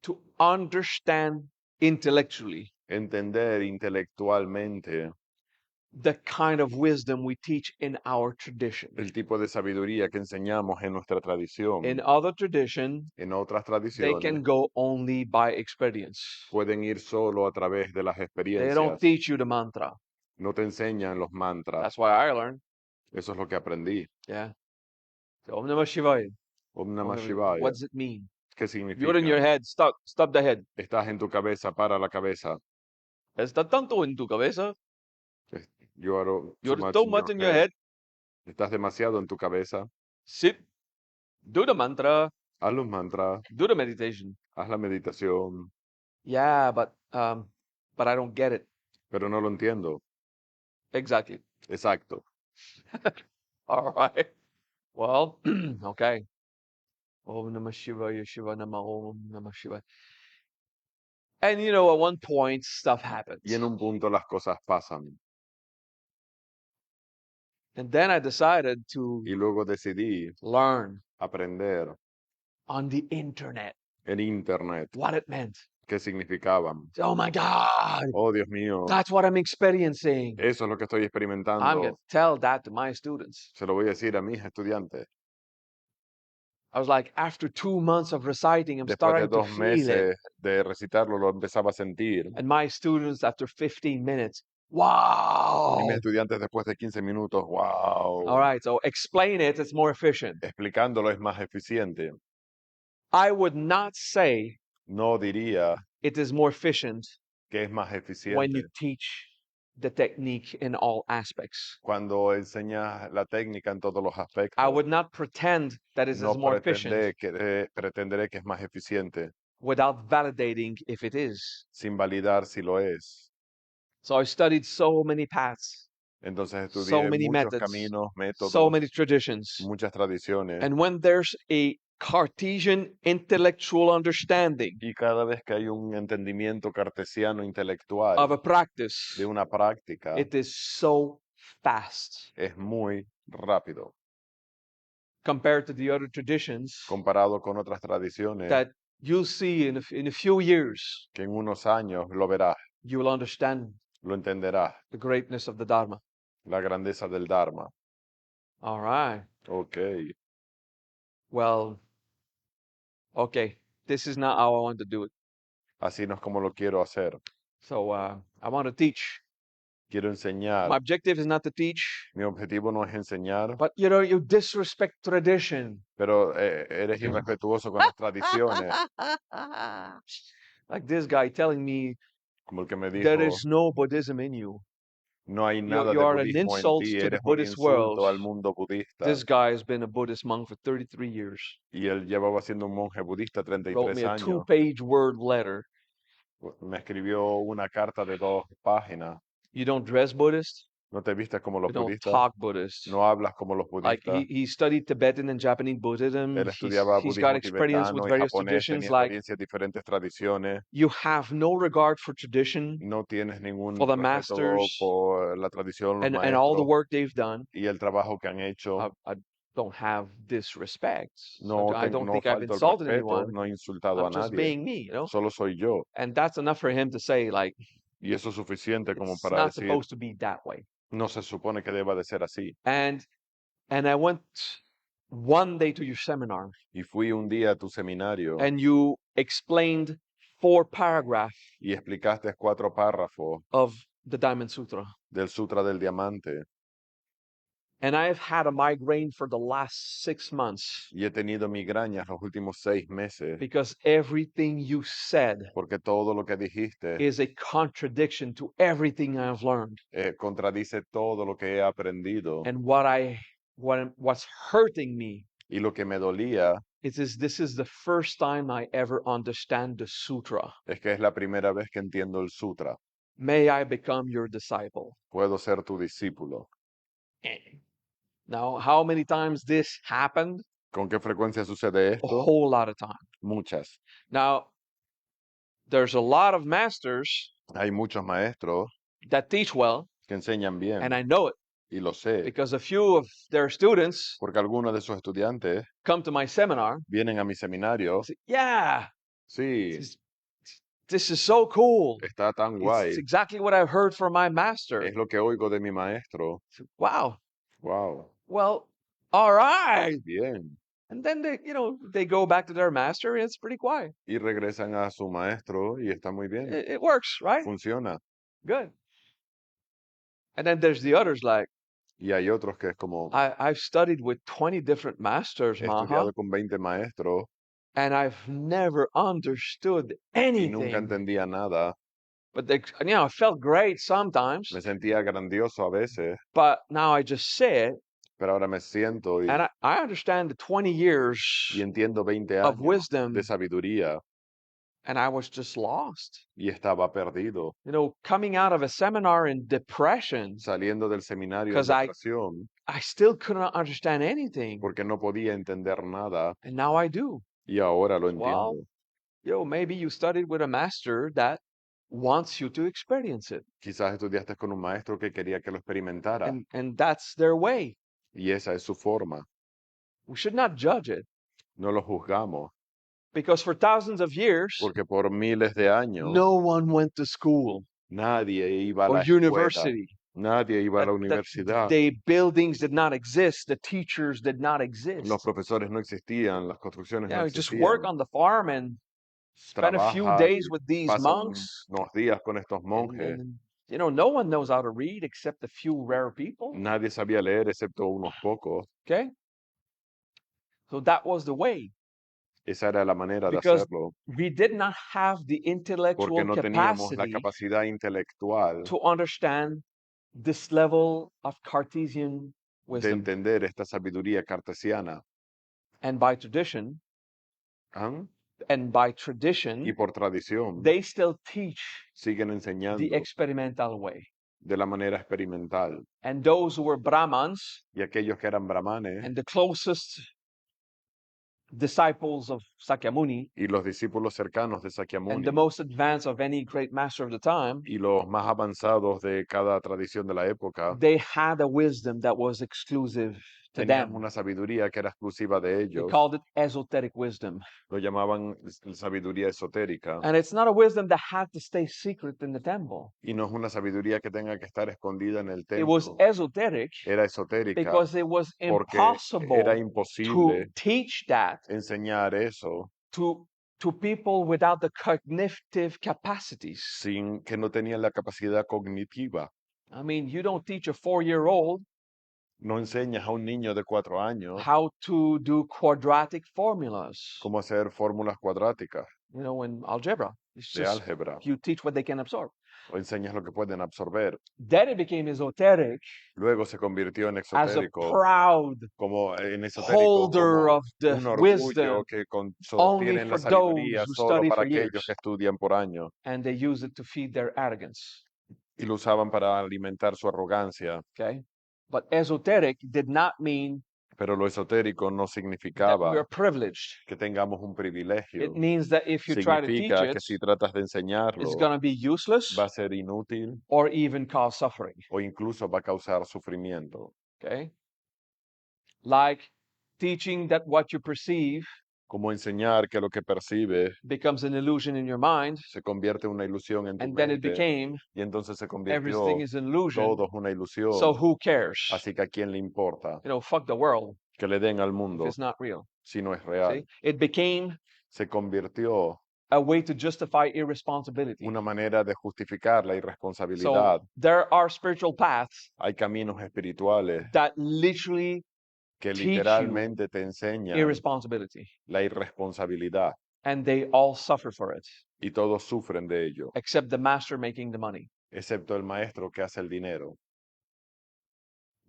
[SPEAKER 1] to understand intellectually
[SPEAKER 3] entender intelectualmente
[SPEAKER 1] the kind of wisdom we teach in our tradition.
[SPEAKER 3] el tipo de sabiduría que enseñamos en nuestra tradición.
[SPEAKER 1] In other tradition,
[SPEAKER 3] En otras
[SPEAKER 1] they can
[SPEAKER 3] tradiciones
[SPEAKER 1] go only by experience.
[SPEAKER 3] pueden ir solo a través de las
[SPEAKER 1] They
[SPEAKER 3] experiencias.
[SPEAKER 1] don't teach you the mantra.
[SPEAKER 3] No te enseñan los mantras.
[SPEAKER 1] That's why I learned.
[SPEAKER 3] Eso es lo que aprendí.
[SPEAKER 1] Yeah. So, Om Namah Shivaya.
[SPEAKER 3] Om Namah
[SPEAKER 1] Om Namah-
[SPEAKER 3] Shivaya.
[SPEAKER 1] What does it mean?
[SPEAKER 3] ¿Qué
[SPEAKER 1] You're in your
[SPEAKER 3] significa?
[SPEAKER 1] head. Stop the head.
[SPEAKER 3] Estás en tu cabeza, para la cabeza.
[SPEAKER 1] Está tanto en tu cabeza.
[SPEAKER 3] You are
[SPEAKER 1] You're
[SPEAKER 3] too
[SPEAKER 1] so
[SPEAKER 3] much
[SPEAKER 1] much in your head.
[SPEAKER 3] Estás demasiado en tu cabeza.
[SPEAKER 1] Sit. Do the mantra.
[SPEAKER 3] Haz los mantras,
[SPEAKER 1] Do the meditation.
[SPEAKER 3] haz la meditación,
[SPEAKER 1] Yeah, but I don't get it.
[SPEAKER 3] pero no lo entiendo.
[SPEAKER 1] Exactly.
[SPEAKER 3] Exacto.
[SPEAKER 1] All right. Well, okay. Om Namah Shivaya, Shiva Namah Om Namah Shivaya. And you know, at one point, stuff happens.
[SPEAKER 3] Y en un punto las cosas pasan.
[SPEAKER 1] And then I decided to
[SPEAKER 3] Y luego decidí
[SPEAKER 1] learn
[SPEAKER 3] aprender
[SPEAKER 1] on the internet
[SPEAKER 3] en internet
[SPEAKER 1] what it meant.
[SPEAKER 3] qué significaban.
[SPEAKER 1] Oh my God,
[SPEAKER 3] Oh, Dios mío,
[SPEAKER 1] that's what I'm experiencing.
[SPEAKER 3] eso es lo que estoy
[SPEAKER 1] I'm going
[SPEAKER 3] experimentando.
[SPEAKER 1] to tell that to my students.
[SPEAKER 3] Se lo voy a decir a mis estudiantes.
[SPEAKER 1] I was like, after 2 months of reciting, I'm
[SPEAKER 3] Después de
[SPEAKER 1] starting to
[SPEAKER 3] 2
[SPEAKER 1] feel it.
[SPEAKER 3] meses de recitarlo, lo empezaba a sentir.
[SPEAKER 1] And my students, after 15 minutes,
[SPEAKER 3] Y
[SPEAKER 1] wow.
[SPEAKER 3] mis estudiantes después de 15 minutos, wow.
[SPEAKER 1] All right, so explain it, it's more efficient.
[SPEAKER 3] Explicándolo es más eficiente.
[SPEAKER 1] I would not say
[SPEAKER 3] No diría
[SPEAKER 1] it is more efficient
[SPEAKER 3] que es más
[SPEAKER 1] when you
[SPEAKER 3] eficiente
[SPEAKER 1] teach the technique in all aspects.
[SPEAKER 3] cuando enseñas la técnica en todos los aspectos.
[SPEAKER 1] I would not pretend that it is
[SPEAKER 3] No
[SPEAKER 1] more efficient
[SPEAKER 3] pretenderé que es más eficiente
[SPEAKER 1] without validating if it is.
[SPEAKER 3] sin validar si lo es.
[SPEAKER 1] So I studied so many paths,
[SPEAKER 3] Entonces
[SPEAKER 1] so
[SPEAKER 3] estudié
[SPEAKER 1] many
[SPEAKER 3] muchos
[SPEAKER 1] methods,
[SPEAKER 3] caminos, métodos,
[SPEAKER 1] so many traditions.
[SPEAKER 3] muchas tradiciones.
[SPEAKER 1] And when there's a Cartesian intellectual understanding
[SPEAKER 3] Y cada vez que hay un entendimiento cartesiano intelectual
[SPEAKER 1] of a practice,
[SPEAKER 3] de una práctica,
[SPEAKER 1] it is so fast.
[SPEAKER 3] es muy rápido,
[SPEAKER 1] compared to the other traditions
[SPEAKER 3] comparado con otras tradiciones
[SPEAKER 1] that you'll see in a few years,
[SPEAKER 3] que en unos años lo verás,
[SPEAKER 1] you will understand
[SPEAKER 3] lo entenderás,
[SPEAKER 1] the greatness of the Dharma.
[SPEAKER 3] la grandeza del Dharma.
[SPEAKER 1] All right.
[SPEAKER 3] Ok,
[SPEAKER 1] Well, okay. This is not how I want to do it.
[SPEAKER 3] así no es como lo quiero hacer.
[SPEAKER 1] So I want to teach.
[SPEAKER 3] Quiero enseñar.
[SPEAKER 1] My objective is not to teach,
[SPEAKER 3] Mi objetivo no es enseñar,
[SPEAKER 1] but you disrespect tradition.
[SPEAKER 3] pero eres irrespetuoso con las tradiciones,
[SPEAKER 1] Like this guy telling me
[SPEAKER 3] como el que me
[SPEAKER 1] there
[SPEAKER 3] dijo,
[SPEAKER 1] is no Buddhism in you.
[SPEAKER 3] no hay nada
[SPEAKER 1] You
[SPEAKER 3] de
[SPEAKER 1] are an
[SPEAKER 3] budismo en
[SPEAKER 1] insult
[SPEAKER 3] ti,
[SPEAKER 1] to the
[SPEAKER 3] eres un
[SPEAKER 1] Buddhist world.
[SPEAKER 3] insulto al mundo budista.
[SPEAKER 1] This guy has been a Buddhist monk for 33 years.
[SPEAKER 3] Y él llevaba siendo un monje budista
[SPEAKER 1] Wrote
[SPEAKER 3] 33
[SPEAKER 1] me a
[SPEAKER 3] años.
[SPEAKER 1] 2-page word letter.
[SPEAKER 3] Me escribió una carta de 2 páginas.
[SPEAKER 1] You don't dress Buddhist.
[SPEAKER 3] No te vistes como los
[SPEAKER 1] You don't
[SPEAKER 3] budistas,
[SPEAKER 1] talk Buddhist.
[SPEAKER 3] no hablas como los
[SPEAKER 1] Like
[SPEAKER 3] budistas.
[SPEAKER 1] he studied Tibetan and Japanese Buddhism.
[SPEAKER 3] Él estudiaba
[SPEAKER 1] He's got
[SPEAKER 3] budismo
[SPEAKER 1] experience with
[SPEAKER 3] tibetano y
[SPEAKER 1] various
[SPEAKER 3] japonés,
[SPEAKER 1] traditions.
[SPEAKER 3] tenía
[SPEAKER 1] Like
[SPEAKER 3] experiencia en diferentes tradiciones.
[SPEAKER 1] you have no regard for tradition
[SPEAKER 3] No tienes ningún
[SPEAKER 1] for the
[SPEAKER 3] respeto
[SPEAKER 1] masters
[SPEAKER 3] por la tradición, los
[SPEAKER 1] and all the
[SPEAKER 3] maestros
[SPEAKER 1] work they've done.
[SPEAKER 3] y el trabajo que han hecho.
[SPEAKER 1] I don't have disrespect.
[SPEAKER 3] No,
[SPEAKER 1] I don't
[SPEAKER 3] no
[SPEAKER 1] think I've
[SPEAKER 3] falto el
[SPEAKER 1] insulted
[SPEAKER 3] respeto,
[SPEAKER 1] anyone.
[SPEAKER 3] no he insultado a
[SPEAKER 1] I'm just
[SPEAKER 3] nadie,
[SPEAKER 1] being me, you know?
[SPEAKER 3] solo soy yo.
[SPEAKER 1] And that's enough for him to say, like,
[SPEAKER 3] Y eso es suficiente como
[SPEAKER 1] it's
[SPEAKER 3] para
[SPEAKER 1] not
[SPEAKER 3] decir,
[SPEAKER 1] supposed to be that way.
[SPEAKER 3] no se supone que deba de ser así.
[SPEAKER 1] And I went one day to your seminar
[SPEAKER 3] Y fui un día a tu seminario
[SPEAKER 1] and you explained 4 paragraphs
[SPEAKER 3] y explicaste 4 párrafos
[SPEAKER 1] of the Diamond Sutra.
[SPEAKER 3] del Sutra del Diamante.
[SPEAKER 1] And I've had a migraine for the last 6 months
[SPEAKER 3] Y he tenido migrañas los últimos 6 meses
[SPEAKER 1] because everything you said
[SPEAKER 3] porque todo lo que dijiste
[SPEAKER 1] is a contradiction to everything I've learned.
[SPEAKER 3] contradice todo lo que he aprendido.
[SPEAKER 1] And what's hurting me
[SPEAKER 3] Y lo que me dolía
[SPEAKER 1] this is the first time I ever understand the sutra.
[SPEAKER 3] es que es la primera vez que entiendo el Sutra.
[SPEAKER 1] May I become your disciple?
[SPEAKER 3] Puedo ser tu discípulo.
[SPEAKER 1] Now, how many times this happened?
[SPEAKER 3] ¿Con qué frecuencia sucede
[SPEAKER 1] A
[SPEAKER 3] esto?
[SPEAKER 1] whole lot of time.
[SPEAKER 3] Muchas.
[SPEAKER 1] Now, there's a lot of masters
[SPEAKER 3] Hay muchos maestros
[SPEAKER 1] that teach well,
[SPEAKER 3] que enseñan bien
[SPEAKER 1] and I know it
[SPEAKER 3] y lo sé
[SPEAKER 1] because a few of their students
[SPEAKER 3] porque algunos de sus estudiantes
[SPEAKER 1] come to my seminar
[SPEAKER 3] vienen a mi seminario.
[SPEAKER 1] and say, yeah,
[SPEAKER 3] Sí,
[SPEAKER 1] this is so cool.
[SPEAKER 3] está tan guay.
[SPEAKER 1] It's exactly what I've heard from my master.
[SPEAKER 3] Es lo que oigo de mi maestro.
[SPEAKER 1] Wow.
[SPEAKER 3] Wow,
[SPEAKER 1] Well, all right.
[SPEAKER 3] bien.
[SPEAKER 1] And then they go back to their master and it's pretty quiet.
[SPEAKER 3] Y regresan a su maestro y está muy bien.
[SPEAKER 1] It works, right?
[SPEAKER 3] Funciona.
[SPEAKER 1] Good. And then there's the others like,
[SPEAKER 3] Y hay otros que es como,
[SPEAKER 1] I've studied with 20 different masters,
[SPEAKER 3] he
[SPEAKER 1] Maha,
[SPEAKER 3] estudiado con 20 maestros
[SPEAKER 1] and I've never understood
[SPEAKER 3] y nunca
[SPEAKER 1] anything.
[SPEAKER 3] entendía nada.
[SPEAKER 1] But I felt great sometimes,
[SPEAKER 3] Me sentía grandioso a veces,
[SPEAKER 1] but now I just say it,
[SPEAKER 3] pero ahora me siento
[SPEAKER 1] and I understand the 20 years
[SPEAKER 3] y entiendo 20
[SPEAKER 1] of
[SPEAKER 3] años
[SPEAKER 1] wisdom,
[SPEAKER 3] de sabiduría
[SPEAKER 1] and I was just lost.
[SPEAKER 3] y estaba perdido.
[SPEAKER 1] Coming out of a seminar in depression,
[SPEAKER 3] Saliendo del seminario en
[SPEAKER 1] 'cause I
[SPEAKER 3] depresión
[SPEAKER 1] still couldn't understand anything,
[SPEAKER 3] porque no podía entender nada
[SPEAKER 1] and now I do.
[SPEAKER 3] y ahora lo
[SPEAKER 1] Well,
[SPEAKER 3] entiendo.
[SPEAKER 1] maybe you studied with a master that wants you to experience it,
[SPEAKER 3] Quizás estudiaste con un maestro que quería que lo experimentara
[SPEAKER 1] and that's their way.
[SPEAKER 3] y esa es su forma.
[SPEAKER 1] We should not judge it
[SPEAKER 3] No lo juzgamos
[SPEAKER 1] because for thousands of years,
[SPEAKER 3] porque por miles de años
[SPEAKER 1] no one went to school
[SPEAKER 3] nadie iba a
[SPEAKER 1] or
[SPEAKER 3] la escuela,
[SPEAKER 1] university.
[SPEAKER 3] nadie iba a la universidad.
[SPEAKER 1] The buildings did not exist. The teachers did not exist.
[SPEAKER 3] Los profesores no existían, las construcciones no
[SPEAKER 1] Just work
[SPEAKER 3] existían.
[SPEAKER 1] on the farm and spend a few
[SPEAKER 3] Trabaja
[SPEAKER 1] days
[SPEAKER 3] y
[SPEAKER 1] with these
[SPEAKER 3] pasa
[SPEAKER 1] monks.
[SPEAKER 3] unos días con estos monjes.
[SPEAKER 1] And, no one knows how to read except a few rare people.
[SPEAKER 3] Nadie sabía leer excepto unos pocos.
[SPEAKER 1] Okay? So that was the way.
[SPEAKER 3] Esa era la manera de
[SPEAKER 1] Because
[SPEAKER 3] hacerlo,
[SPEAKER 1] we did not have the
[SPEAKER 3] porque
[SPEAKER 1] intellectual
[SPEAKER 3] no teníamos la
[SPEAKER 1] capacity
[SPEAKER 3] capacidad intelectual
[SPEAKER 1] to understand this level of Cartesian
[SPEAKER 3] de
[SPEAKER 1] wisdom.
[SPEAKER 3] entender esta sabiduría cartesiana.
[SPEAKER 1] And by tradition,
[SPEAKER 3] ¿Ah? Y por tradición,
[SPEAKER 1] they still teach
[SPEAKER 3] siguen enseñando
[SPEAKER 1] the experimental way.
[SPEAKER 3] de la manera experimental.
[SPEAKER 1] And those who were Brahmans,
[SPEAKER 3] Y aquellos que eran brahmanes
[SPEAKER 1] and the closest disciples of Sakyamuni
[SPEAKER 3] y los discípulos cercanos de
[SPEAKER 1] and
[SPEAKER 3] Sakyamuni
[SPEAKER 1] the most advanced of any great master of the time,
[SPEAKER 3] y los más avanzados de cada tradición de la época
[SPEAKER 1] they had a wisdom that was exclusive to
[SPEAKER 3] tenían
[SPEAKER 1] them.
[SPEAKER 3] una sabiduría que era exclusiva de
[SPEAKER 1] They
[SPEAKER 3] ellos,
[SPEAKER 1] called it esoteric wisdom.
[SPEAKER 3] lo llamaban sabiduría esotérica,
[SPEAKER 1] And it's not a wisdom that had to stay secret in the temple.
[SPEAKER 3] y no es una sabiduría que tenga que estar escondida en el
[SPEAKER 1] It was
[SPEAKER 3] templo,
[SPEAKER 1] esoteric
[SPEAKER 3] era esotérica
[SPEAKER 1] because it was
[SPEAKER 3] porque
[SPEAKER 1] impossible
[SPEAKER 3] era
[SPEAKER 1] to
[SPEAKER 3] imposible
[SPEAKER 1] teach that
[SPEAKER 3] enseñar eso
[SPEAKER 1] to people without the cognitive capacities.
[SPEAKER 3] sin que no tenían la capacidad cognitiva.
[SPEAKER 1] I mean, you don't teach a 4-year-old
[SPEAKER 3] No enseñas a un niño de 4 años
[SPEAKER 1] how to do quadratic formulas,
[SPEAKER 3] cómo hacer fórmulas cuadráticas
[SPEAKER 1] you know, in algebra. It's
[SPEAKER 3] de
[SPEAKER 1] just
[SPEAKER 3] álgebra,
[SPEAKER 1] you teach what they can absorb.
[SPEAKER 3] o enseñas lo que pueden absorber.
[SPEAKER 1] Then it became esoteric
[SPEAKER 3] Luego se convirtió en
[SPEAKER 1] as a
[SPEAKER 3] exotérico,
[SPEAKER 1] proud
[SPEAKER 3] como en esotérico,
[SPEAKER 1] holder
[SPEAKER 3] como
[SPEAKER 1] of the
[SPEAKER 3] un orgullo
[SPEAKER 1] wisdom
[SPEAKER 3] que
[SPEAKER 1] only
[SPEAKER 3] sostienen la
[SPEAKER 1] for those
[SPEAKER 3] sabiduría
[SPEAKER 1] who
[SPEAKER 3] solo
[SPEAKER 1] study
[SPEAKER 3] para
[SPEAKER 1] for
[SPEAKER 3] aquellos
[SPEAKER 1] years,
[SPEAKER 3] que estudian por años,
[SPEAKER 1] and they use it to feed their arrogance.
[SPEAKER 3] y lo usaban para alimentar su arrogancia.
[SPEAKER 1] Okay, but esoteric did not mean
[SPEAKER 3] Pero lo esotérico no
[SPEAKER 1] that
[SPEAKER 3] significaba
[SPEAKER 1] we're privileged.
[SPEAKER 3] que tengamos un privilegio.
[SPEAKER 1] It means that if you try to teach
[SPEAKER 3] Significa
[SPEAKER 1] it,
[SPEAKER 3] que si tratas de
[SPEAKER 1] it's
[SPEAKER 3] enseñarlo,
[SPEAKER 1] going to be useless
[SPEAKER 3] va a ser inútil
[SPEAKER 1] or even cause suffering.
[SPEAKER 3] o incluso va a causar sufrimiento.
[SPEAKER 1] Okay, like teaching that what you perceive
[SPEAKER 3] Como enseñar que lo que percibes
[SPEAKER 1] becomes an illusion in your mind,
[SPEAKER 3] se convierte en una ilusión en tu
[SPEAKER 1] and then it
[SPEAKER 3] mente,
[SPEAKER 1] became
[SPEAKER 3] y entonces se
[SPEAKER 1] everything
[SPEAKER 3] convirtió
[SPEAKER 1] is an illusion.
[SPEAKER 3] todo es una
[SPEAKER 1] So
[SPEAKER 3] ilusión.
[SPEAKER 1] who cares?
[SPEAKER 3] Así que a quién le importa
[SPEAKER 1] You know, fuck the world
[SPEAKER 3] que le den al
[SPEAKER 1] if
[SPEAKER 3] mundo
[SPEAKER 1] it's not real.
[SPEAKER 3] si no es real.
[SPEAKER 1] See, it became
[SPEAKER 3] Se convirtió
[SPEAKER 1] a way to justify irresponsibility.
[SPEAKER 3] una manera de justificar la
[SPEAKER 1] So
[SPEAKER 3] irresponsabilidad.
[SPEAKER 1] there are spiritual paths
[SPEAKER 3] Hay caminos espirituales
[SPEAKER 1] that literally
[SPEAKER 3] que
[SPEAKER 1] teach you
[SPEAKER 3] literalmente te enseñan
[SPEAKER 1] irresponsibility,
[SPEAKER 3] la irresponsabilidad
[SPEAKER 1] and they all suffer for it,
[SPEAKER 3] y todos sufren de ello,
[SPEAKER 1] except the master making the money.
[SPEAKER 3] excepto el maestro que hace el dinero.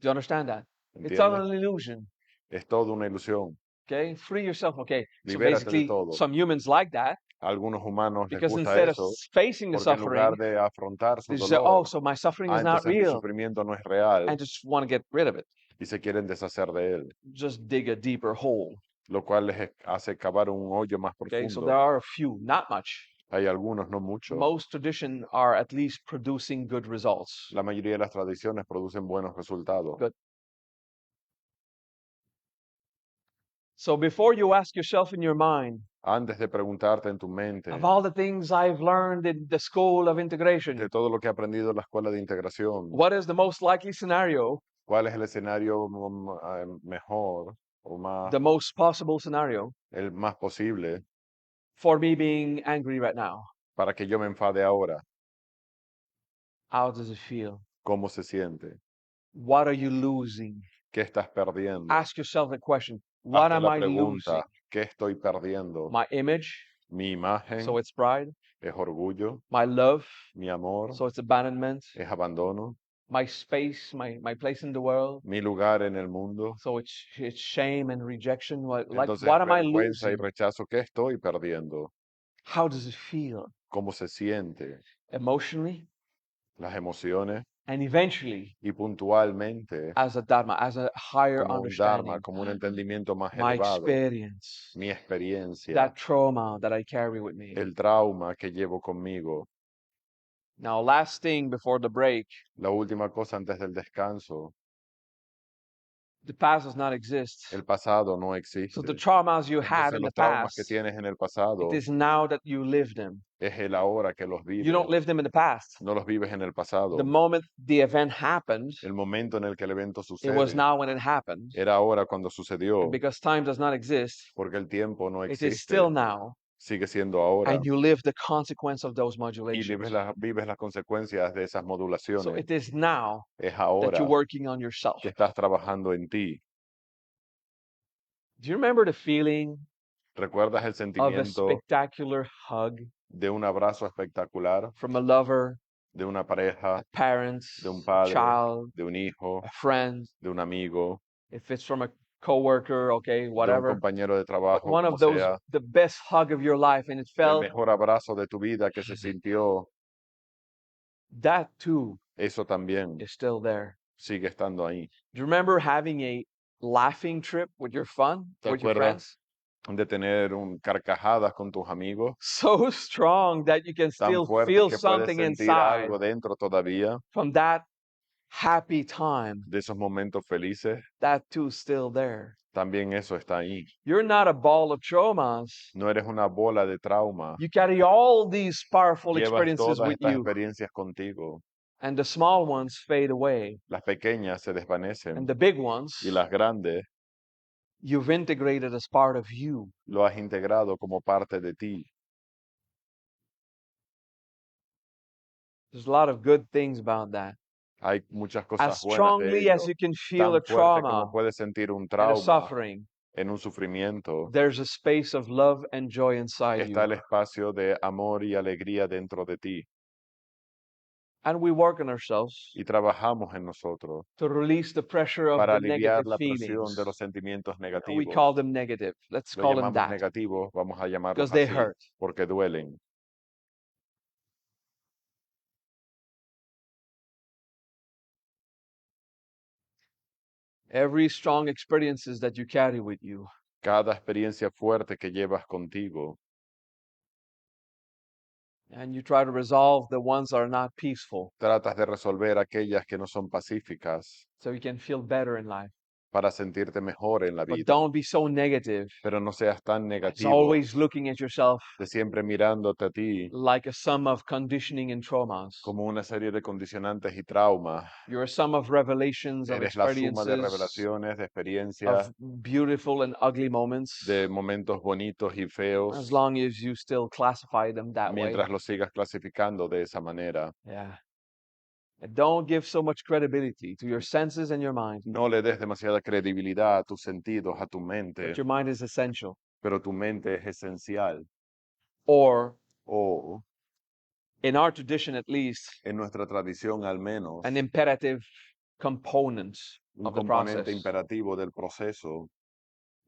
[SPEAKER 1] Do you understand that? It's all
[SPEAKER 3] ¿Entiendes?
[SPEAKER 1] an illusion.
[SPEAKER 3] Es toda una ilusión.
[SPEAKER 1] Okay, free yourself. Okay, so
[SPEAKER 3] Libérate de
[SPEAKER 1] basically,
[SPEAKER 3] todo.
[SPEAKER 1] some humans like that
[SPEAKER 3] A algunos humanos les
[SPEAKER 1] because
[SPEAKER 3] gusta
[SPEAKER 1] instead of
[SPEAKER 3] eso
[SPEAKER 1] facing the
[SPEAKER 3] porque en lugar
[SPEAKER 1] suffering,
[SPEAKER 3] de afrontar su
[SPEAKER 1] they say, "Oh,
[SPEAKER 3] dolor,
[SPEAKER 1] so my suffering is not
[SPEAKER 3] entonces mi
[SPEAKER 1] real,"
[SPEAKER 3] sufrimiento no es real
[SPEAKER 1] and just want to get rid of it.
[SPEAKER 3] y se quieren deshacer de él,
[SPEAKER 1] Just dig a deeper hole.
[SPEAKER 3] lo cual les hace cavar un hoyo más
[SPEAKER 1] Okay, so
[SPEAKER 3] profundo.
[SPEAKER 1] there are a few, not much.
[SPEAKER 3] Hay algunos, no muchos.
[SPEAKER 1] Most tradition are at least producing good results.
[SPEAKER 3] La mayoría de las tradiciones producen buenos resultados.
[SPEAKER 1] Good. So before you ask yourself in your mind,
[SPEAKER 3] Antes de preguntarte en tu mente
[SPEAKER 1] of all the things I've learned in the school of
[SPEAKER 3] de
[SPEAKER 1] integration,
[SPEAKER 3] todo lo que he aprendido en la escuela de integración,
[SPEAKER 1] what is the most likely scenario,
[SPEAKER 3] ¿cuál es el escenario mejor o
[SPEAKER 1] the most possible scenario
[SPEAKER 3] el más posible
[SPEAKER 1] for me being angry right now?
[SPEAKER 3] para que yo me enfade ahora?
[SPEAKER 1] How does it feel?
[SPEAKER 3] ¿Cómo se siente?
[SPEAKER 1] What are you losing?
[SPEAKER 3] ¿Qué estás perdiendo?
[SPEAKER 1] Ask yourself the question, what
[SPEAKER 3] Hazte
[SPEAKER 1] am
[SPEAKER 3] la
[SPEAKER 1] I losing?
[SPEAKER 3] pregunta, ¿qué estoy perdiendo?
[SPEAKER 1] My image,
[SPEAKER 3] Mi imagen
[SPEAKER 1] so it's pride.
[SPEAKER 3] es orgullo,
[SPEAKER 1] My love,
[SPEAKER 3] mi amor
[SPEAKER 1] so it's abandonment.
[SPEAKER 3] es abandono,
[SPEAKER 1] My space, my place in the world,
[SPEAKER 3] mi lugar en el mundo.
[SPEAKER 1] so it's shame and rejection. Like,
[SPEAKER 3] Entonces,
[SPEAKER 1] what am I
[SPEAKER 3] vergüenza y
[SPEAKER 1] losing?
[SPEAKER 3] rechazo, ¿qué estoy perdiendo?
[SPEAKER 1] How does it feel?
[SPEAKER 3] ¿Cómo se siente?
[SPEAKER 1] Emotionally,
[SPEAKER 3] Las emociones
[SPEAKER 1] and eventually
[SPEAKER 3] y puntualmente
[SPEAKER 1] as a dharma, as a higher
[SPEAKER 3] como un
[SPEAKER 1] understanding.
[SPEAKER 3] dharma, como un entendimiento más
[SPEAKER 1] My
[SPEAKER 3] elevado.
[SPEAKER 1] experience,
[SPEAKER 3] Mi experiencia,
[SPEAKER 1] that trauma that I carry with me.
[SPEAKER 3] el trauma que llevo conmigo.
[SPEAKER 1] Now, last thing before the break,
[SPEAKER 3] La última cosa antes del descanso,
[SPEAKER 1] the past does not exist.
[SPEAKER 3] el pasado no
[SPEAKER 1] So
[SPEAKER 3] existe.
[SPEAKER 1] the traumas you had
[SPEAKER 3] Entonces
[SPEAKER 1] in the
[SPEAKER 3] los traumas que
[SPEAKER 1] past,
[SPEAKER 3] tienes en el pasado
[SPEAKER 1] it is now that you live them.
[SPEAKER 3] es el ahora que los
[SPEAKER 1] You don't
[SPEAKER 3] vives.
[SPEAKER 1] live them in the past.
[SPEAKER 3] No los vives en el pasado.
[SPEAKER 1] The moment the event happened,
[SPEAKER 3] El momento en el que el evento
[SPEAKER 1] it was
[SPEAKER 3] sucede
[SPEAKER 1] now when it happened.
[SPEAKER 3] era ahora cuando sucedió,
[SPEAKER 1] And because time does not exist,
[SPEAKER 3] porque el tiempo no
[SPEAKER 1] it is
[SPEAKER 3] existe,
[SPEAKER 1] still now,
[SPEAKER 3] sigue siendo ahora,
[SPEAKER 1] and you live the consequence of those
[SPEAKER 3] y
[SPEAKER 1] modulations.
[SPEAKER 3] vives las consecuencias de esas
[SPEAKER 1] So
[SPEAKER 3] modulaciones.
[SPEAKER 1] it is now
[SPEAKER 3] Es
[SPEAKER 1] that
[SPEAKER 3] ahora
[SPEAKER 1] you're working on yourself.
[SPEAKER 3] que estás trabajando en ti.
[SPEAKER 1] Do you remember the feeling
[SPEAKER 3] ¿Recuerdas el
[SPEAKER 1] of a
[SPEAKER 3] sentimiento
[SPEAKER 1] spectacular hug
[SPEAKER 3] de un abrazo espectacular,
[SPEAKER 1] from a lover,
[SPEAKER 3] de una pareja,
[SPEAKER 1] a parent,
[SPEAKER 3] de un
[SPEAKER 1] a
[SPEAKER 3] padre,
[SPEAKER 1] child,
[SPEAKER 3] de un hijo,
[SPEAKER 1] a friend?
[SPEAKER 3] de un amigo,
[SPEAKER 1] If it's from a coworker, okay,
[SPEAKER 3] de un
[SPEAKER 1] whatever.
[SPEAKER 3] compañero de
[SPEAKER 1] But
[SPEAKER 3] trabajo,
[SPEAKER 1] one
[SPEAKER 3] como
[SPEAKER 1] of those,
[SPEAKER 3] sea,
[SPEAKER 1] the best hug of your life, and it
[SPEAKER 3] el
[SPEAKER 1] felt
[SPEAKER 3] mejor abrazo de tu vida que se sintió,
[SPEAKER 1] that too
[SPEAKER 3] eso también
[SPEAKER 1] is still there.
[SPEAKER 3] sigue estando ahí.
[SPEAKER 1] Do you remember having a laughing trip with your
[SPEAKER 3] ¿Te
[SPEAKER 1] with your
[SPEAKER 3] acuerdas
[SPEAKER 1] friends?
[SPEAKER 3] de tener carcajadas con tus amigos,
[SPEAKER 1] so strong that you can
[SPEAKER 3] tan
[SPEAKER 1] still
[SPEAKER 3] fuertes
[SPEAKER 1] feel
[SPEAKER 3] que puedes
[SPEAKER 1] something
[SPEAKER 3] sentir
[SPEAKER 1] inside
[SPEAKER 3] algo dentro todavía,
[SPEAKER 1] from that happy time.
[SPEAKER 3] de esos momentos felices,
[SPEAKER 1] That too still there.
[SPEAKER 3] también eso está ahí.
[SPEAKER 1] You're not a ball of traumas.
[SPEAKER 3] No eres una bola de trauma,
[SPEAKER 1] You carry all these powerful
[SPEAKER 3] llevas
[SPEAKER 1] experiences
[SPEAKER 3] todas
[SPEAKER 1] with
[SPEAKER 3] estas
[SPEAKER 1] you,
[SPEAKER 3] experiencias contigo.
[SPEAKER 1] and the small ones fade away,
[SPEAKER 3] Las pequeñas se desvanecen
[SPEAKER 1] and the big ones
[SPEAKER 3] y las grandes
[SPEAKER 1] you've integrated as part of you.
[SPEAKER 3] lo has integrado como parte de ti.
[SPEAKER 1] There's a lot of good things about that.
[SPEAKER 3] Hay muchas
[SPEAKER 1] As
[SPEAKER 3] cosas buenas de
[SPEAKER 1] strongly as
[SPEAKER 3] ello.
[SPEAKER 1] you can feel a
[SPEAKER 3] Tan fuerte como
[SPEAKER 1] trauma
[SPEAKER 3] puedes sentir un
[SPEAKER 1] and a
[SPEAKER 3] trauma
[SPEAKER 1] suffering,
[SPEAKER 3] en un sufrimiento,
[SPEAKER 1] there's a space of love and joy inside
[SPEAKER 3] está
[SPEAKER 1] you.
[SPEAKER 3] el espacio de amor y alegría dentro de ti.
[SPEAKER 1] And we work on ourselves
[SPEAKER 3] Y trabajamos en nosotros
[SPEAKER 1] to release the pressure of
[SPEAKER 3] para
[SPEAKER 1] the
[SPEAKER 3] aliviar
[SPEAKER 1] negative
[SPEAKER 3] la
[SPEAKER 1] feelings.
[SPEAKER 3] presión de los sentimientos
[SPEAKER 1] We
[SPEAKER 3] negativos.
[SPEAKER 1] call them negative. Let's
[SPEAKER 3] Lo
[SPEAKER 1] call them
[SPEAKER 3] llamamos
[SPEAKER 1] that
[SPEAKER 3] negativos, vamos a llamarlos
[SPEAKER 1] because they
[SPEAKER 3] así,
[SPEAKER 1] hurt.
[SPEAKER 3] porque duelen.
[SPEAKER 1] Every strong experiences that you carry with you,
[SPEAKER 3] Cada experiencia fuerte que llevas contigo,
[SPEAKER 1] and you try to resolve the ones that are not peaceful
[SPEAKER 3] tratas de resolver aquellas que no son pacíficas
[SPEAKER 1] so you can feel better in life.
[SPEAKER 3] para sentirte mejor en la
[SPEAKER 1] But
[SPEAKER 3] vida.
[SPEAKER 1] don't be so negative.
[SPEAKER 3] Pero no seas tan
[SPEAKER 1] It's
[SPEAKER 3] negativo,
[SPEAKER 1] always looking at yourself
[SPEAKER 3] de siempre mirándote a ti
[SPEAKER 1] like a sum of conditioning and traumas.
[SPEAKER 3] como una serie de condicionantes y traumas.
[SPEAKER 1] You're a sum of revelations, of
[SPEAKER 3] Eres la suma de
[SPEAKER 1] experiences,
[SPEAKER 3] revelaciones, de experiencias,
[SPEAKER 1] of beautiful and ugly moments,
[SPEAKER 3] de momentos bonitos y
[SPEAKER 1] as
[SPEAKER 3] feos,
[SPEAKER 1] long as you still classify them that way.
[SPEAKER 3] mientras los sigas clasificando de esa manera.
[SPEAKER 1] Yeah. And don't give so much credibility to your senses and your mind.
[SPEAKER 3] No le des demasiada credibilidad a tus sentidos, a tu mente,
[SPEAKER 1] But your mind is essential.
[SPEAKER 3] pero tu mente es esencial.
[SPEAKER 1] Or,
[SPEAKER 3] O,
[SPEAKER 1] in our tradition at least,
[SPEAKER 3] en nuestra tradición al menos,
[SPEAKER 1] an imperative component
[SPEAKER 3] un
[SPEAKER 1] of the
[SPEAKER 3] componente
[SPEAKER 1] process.
[SPEAKER 3] imperativo del proceso,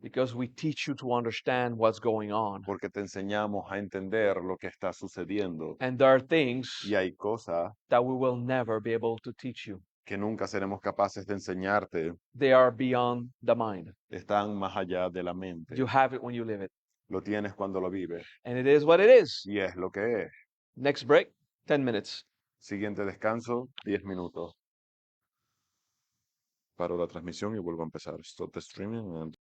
[SPEAKER 1] Because we teach you to understand what's going on.
[SPEAKER 3] porque te enseñamos a entender lo que está sucediendo.
[SPEAKER 1] And there are things
[SPEAKER 3] Y hay cosas
[SPEAKER 1] that we will never be able to teach you.
[SPEAKER 3] que nunca seremos capaces de enseñarte,
[SPEAKER 1] They are beyond the mind.
[SPEAKER 3] están más allá de la mente.
[SPEAKER 1] You have it when you live it.
[SPEAKER 3] Lo tienes cuando lo vives.
[SPEAKER 1] And it is what it is.
[SPEAKER 3] Y es lo que es.
[SPEAKER 1] Next break, 10 minutes.
[SPEAKER 3] Siguiente descanso, 10 minutos. Paro la transmisión y vuelvo a empezar. Stop the streaming and